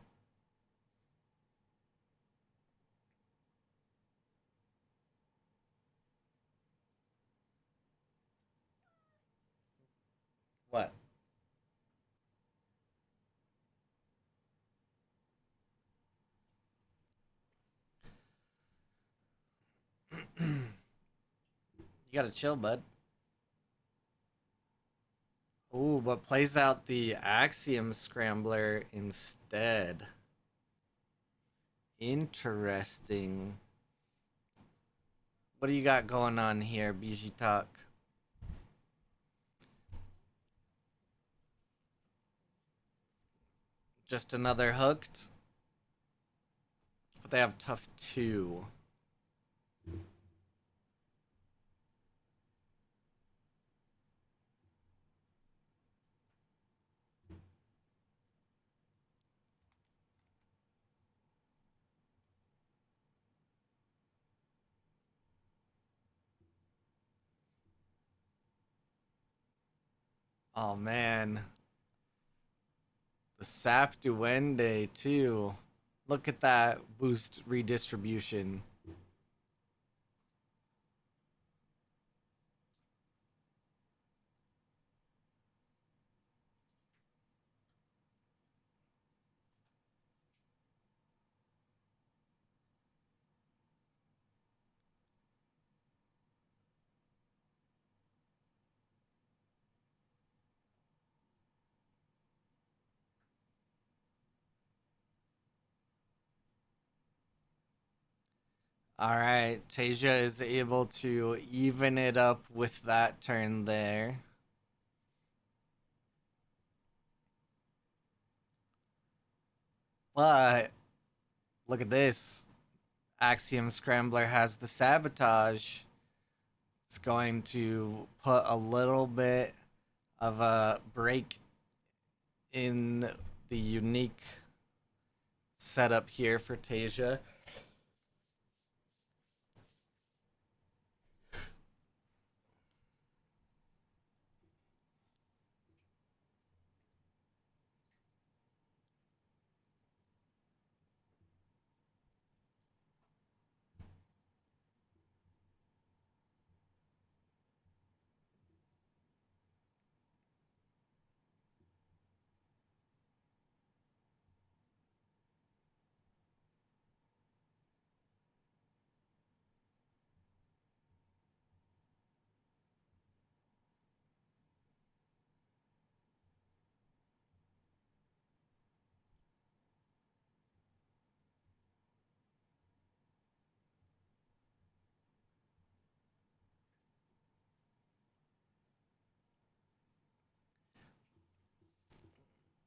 What? You gotta chill, bud. Ooh, but plays out the Axiom Scrambler instead. Interesting. What do you got going on here, Bijitak? Just another hooked. But they have tough 2. Oh man. The Sap Duende too. Look at that boost redistribution. All right, Tasia is able to even it up with that turn there. But look at this. Axiom Scrambler has the sabotage. It's going to put a little bit of a break in the unique setup here for Tasia.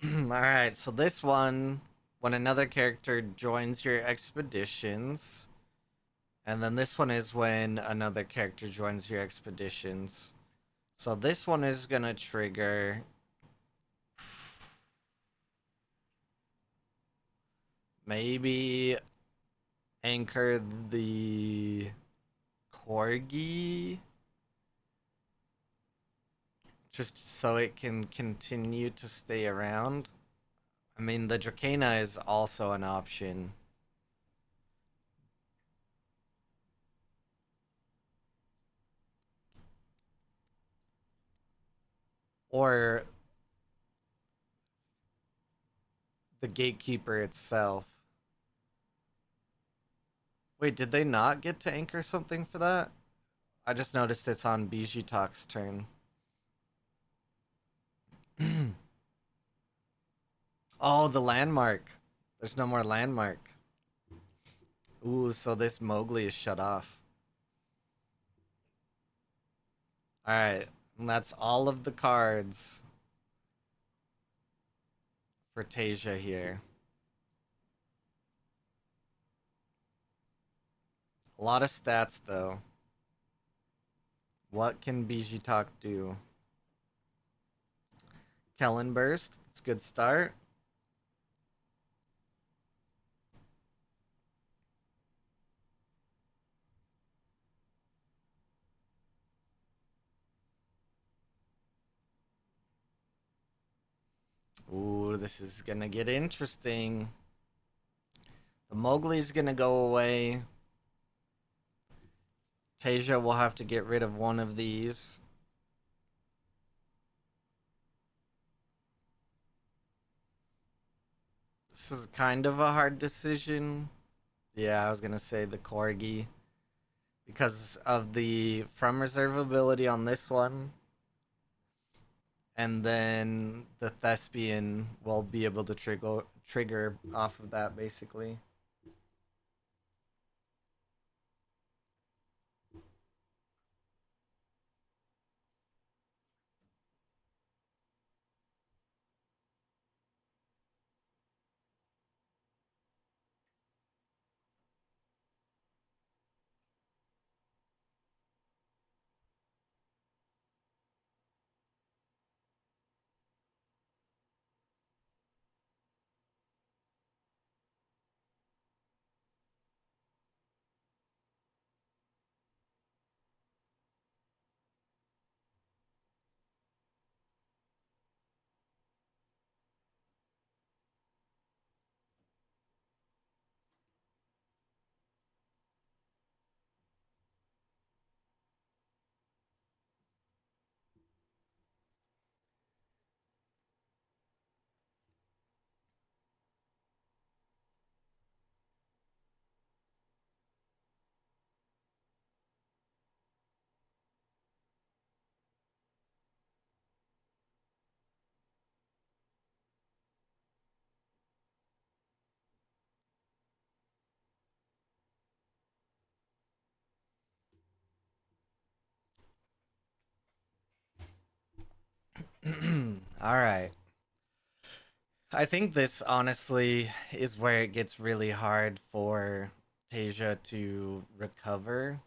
All right, so this one, when another character joins your expeditions, and then this one is when another character joins your expeditions. So this one is gonna trigger maybe anchor the corgi just so it can continue to stay around. I mean, the Dracana is also an option. Or the Gatekeeper itself. Wait, did they not get to anchor something for that? I just noticed it's on Bijitak's turn. Oh, the landmark. There's no more landmark. Ooh, so this Mowgli is shut off. Alright, and that's all of the cards for Tasia here. A lot of stats, though. What can Bijitak do? Kellen Burst. It's a good start. Ooh, this is gonna get interesting. The Mowgli's gonna go away. Tasia will have to get rid of one of these. This is kind of a hard decision. Yeah, I was gonna say the Corgi. Because of the from reserve ability on this one. And then the Thespian will be able to trigger off of that basically. All right. I think this honestly is where it gets really hard for Tasia to recover.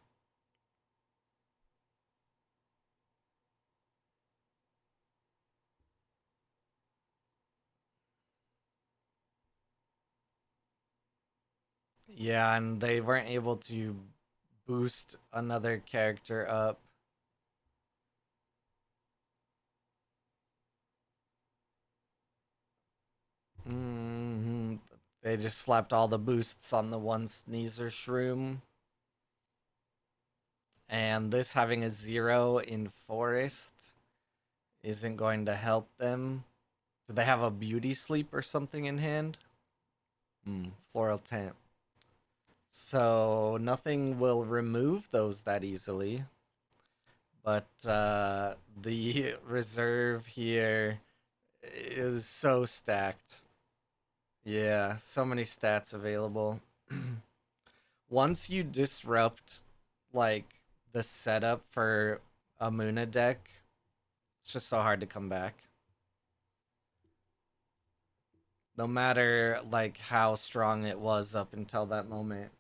Yeah, and they weren't able to boost another character up. hmm They just slapped all the boosts on the one sneezer shroom. And this having a 0 in forest isn't going to help them. Do they have a beauty sleep or something in hand? Floral tent. So nothing will remove those that easily. But the reserve here is so stacked. Yeah, so many stats available. Once you disrupt like the setup for a Muna deck, it's just so hard to come back. No matter like how strong it was up until that moment.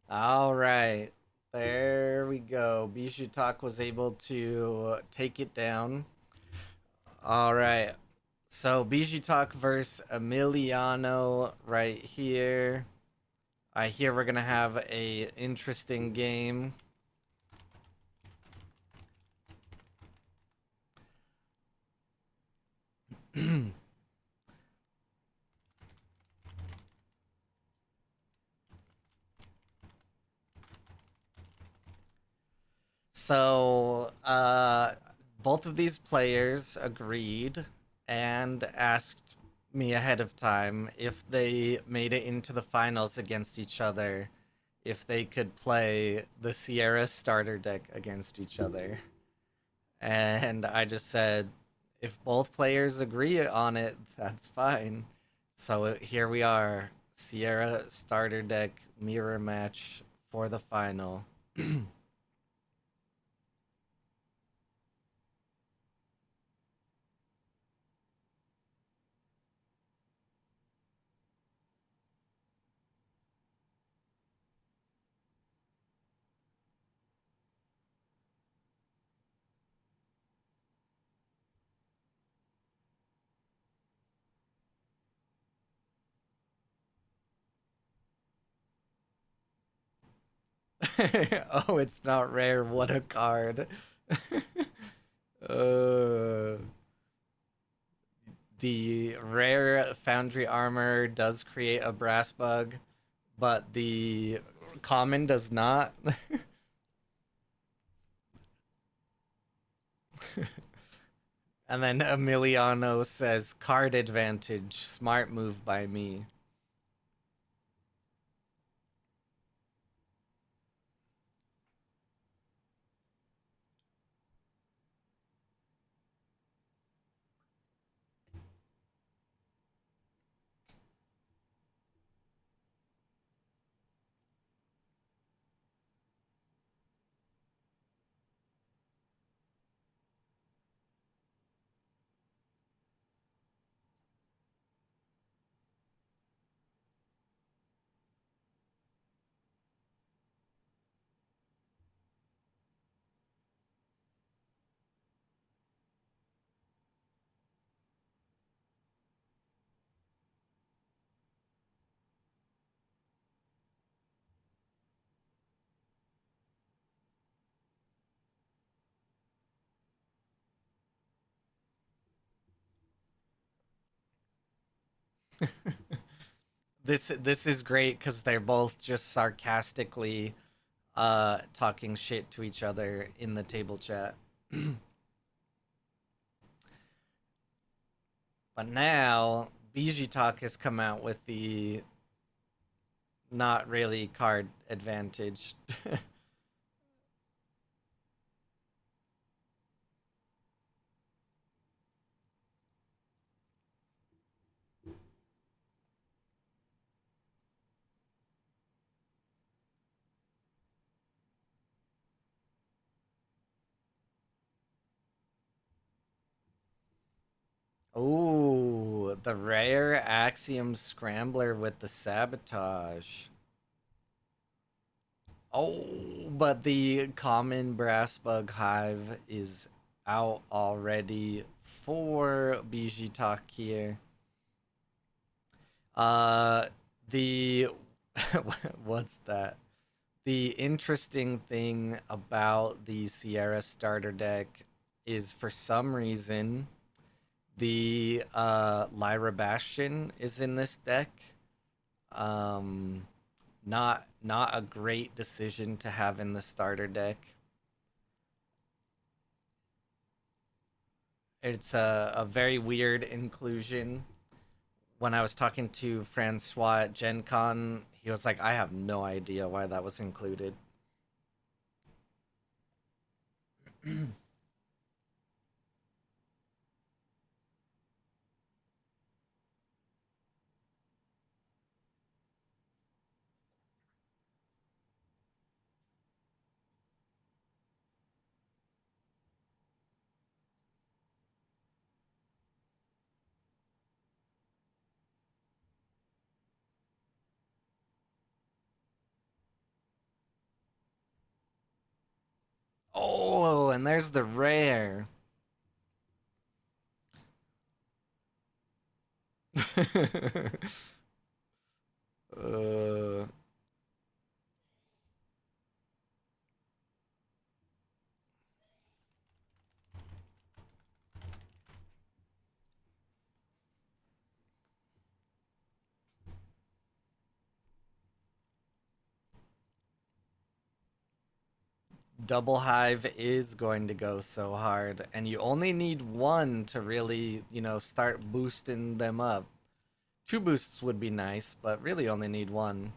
All right. There we go. Bijou Talk was able to take it down. All right. So Bijou Talk versus Emiliano right here. I hear we're gonna have a interesting game. So, both of these players agreed and asked me ahead of time if they made it into the finals against each other, if they could play the Sierra starter deck against each other. And I just said, if both players agree on it, that's fine. So here we are, Sierra starter deck mirror match for the final. Oh, it's not rare. What a card. uh, the rare Foundry armor does create a brass bug, but the common does not. And then Emiliano says card advantage, smart move by me. This is great because they're both just sarcastically talking shit to each other in the table chat. But now Bijou Talk has come out with the not really card advantage. Ooh, the rare Axiom Scrambler with the Sabotage. Oh, but the common Brass Bug Hive is out already for Bijitak here. Uh, the what's that? The interesting thing about the Sierra starter deck is for some reason the Lyra Bastion is in this deck. Um, not a great decision to have in the starter deck. It's a very weird inclusion. When I was talking to Francois at Gen Con, he was like, I have no idea why that was included. Oh, and there's the rare. uh, Double Hive is going to go so hard, and you only need one to really, start boosting them up. Two boosts would be nice, but really only need one.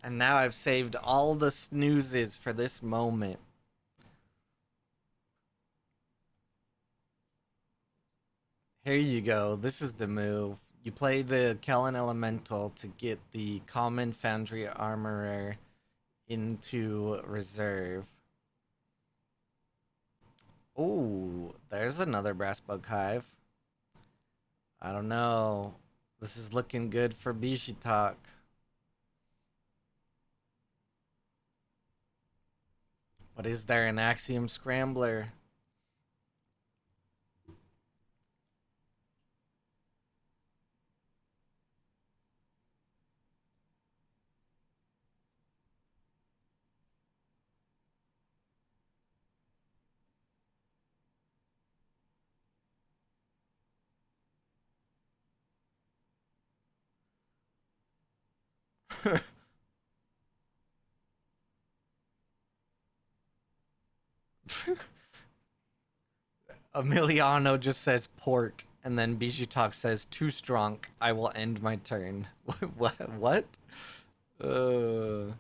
And now I've saved all the snoozes for this moment. Here you go. This is the move. You play the Kellen Elemental to get the common Foundry Armorer into reserve. Ooh, there's another Brass Bug Hive. I don't know. This is looking good for Bishitak. But is there an Axiom Scrambler? Emiliano just says pork, and then Bijitak says too strong. I will end my turn. What? Uh.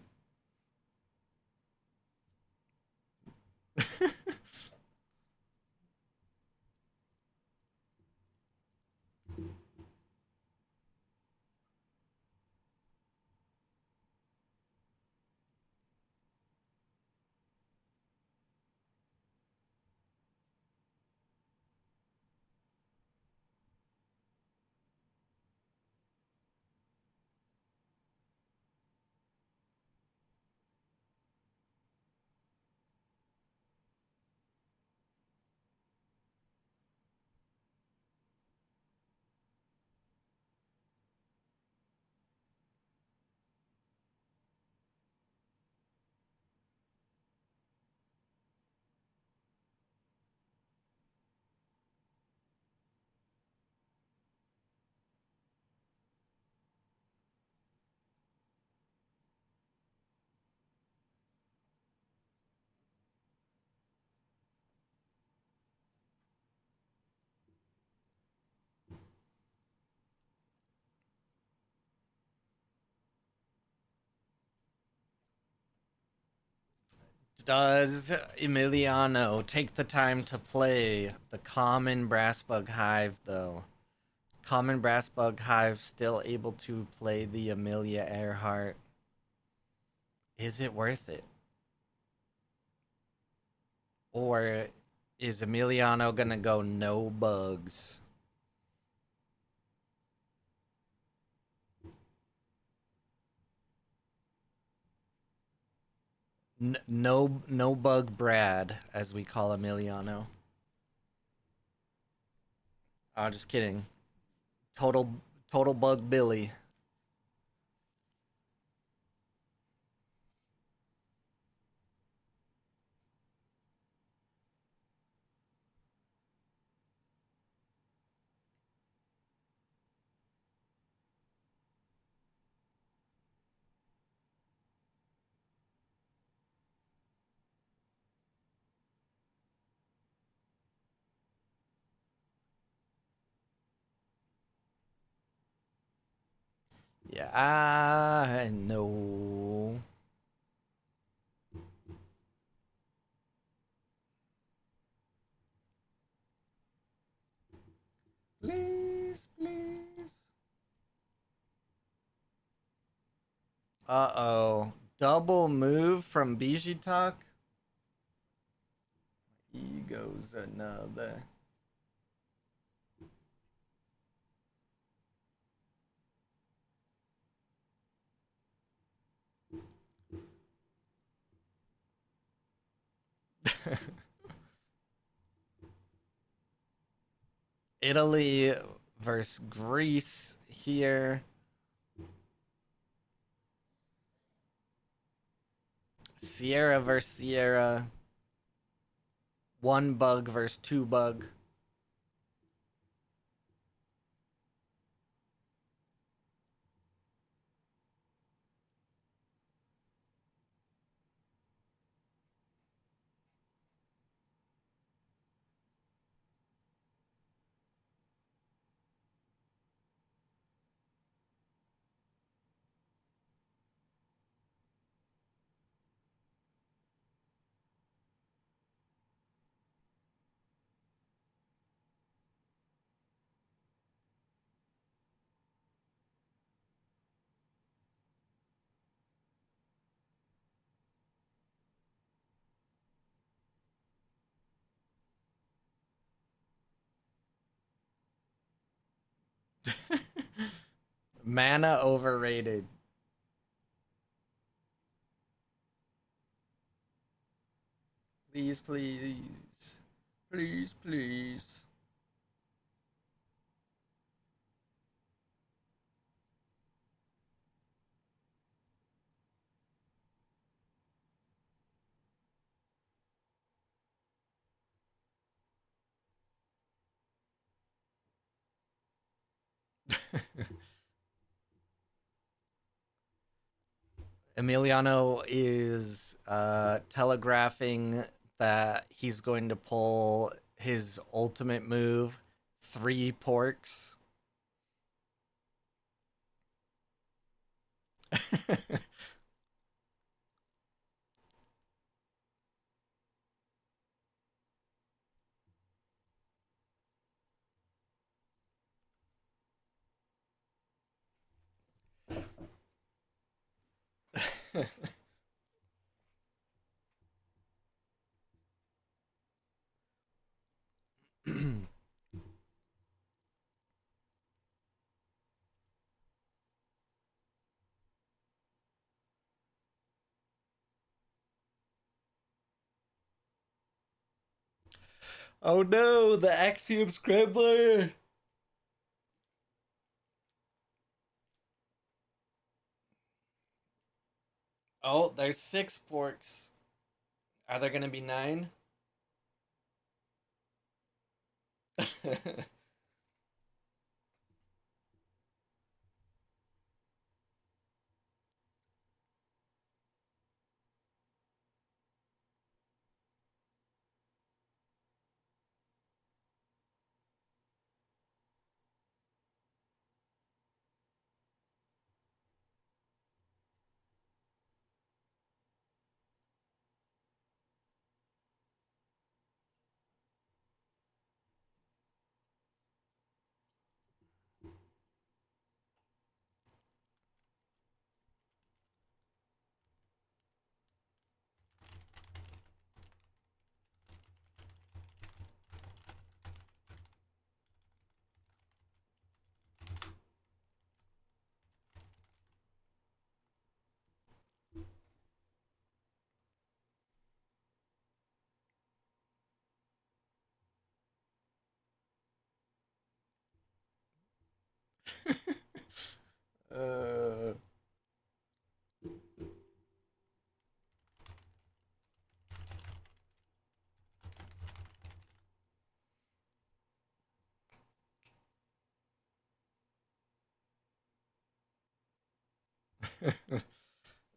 Does Emiliano take the time to play the common brass bug hive though? Common brass bug hive still able to play the Amelia Earhart. Is it worth it? Or is Emiliano gonna go no bugs? No bug Brad, as we call Emiliano. Oh, just kidding. Total total bug Billy. Yeah, I know. Please, please. Uh-oh. Double move from Bijitak? He goes another. Italy versus Greece here. Sierra versus Sierra. One bug versus two bug. Mana overrated. Please, please. Please, please. Emiliano is telegraphing that he's going to pull his ultimate move, three porks. Oh no, the Axiom Scrambler! Oh, there's six porks. Are there gonna be nine?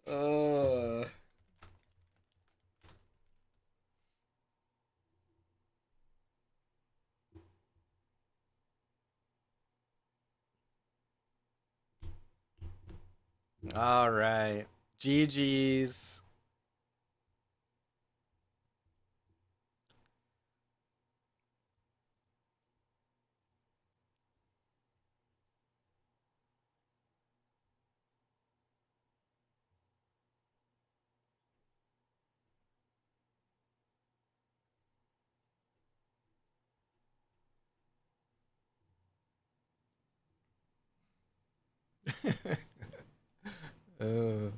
uh, all right. GG's. uh,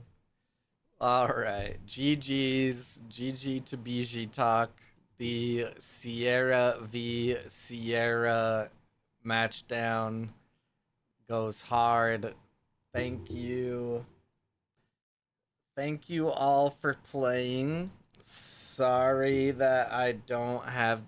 all right. GG's. GG to BG Talk. The Sierra v Sierra match down goes hard. Thank you. Thank you all for playing. Sorry that I don't have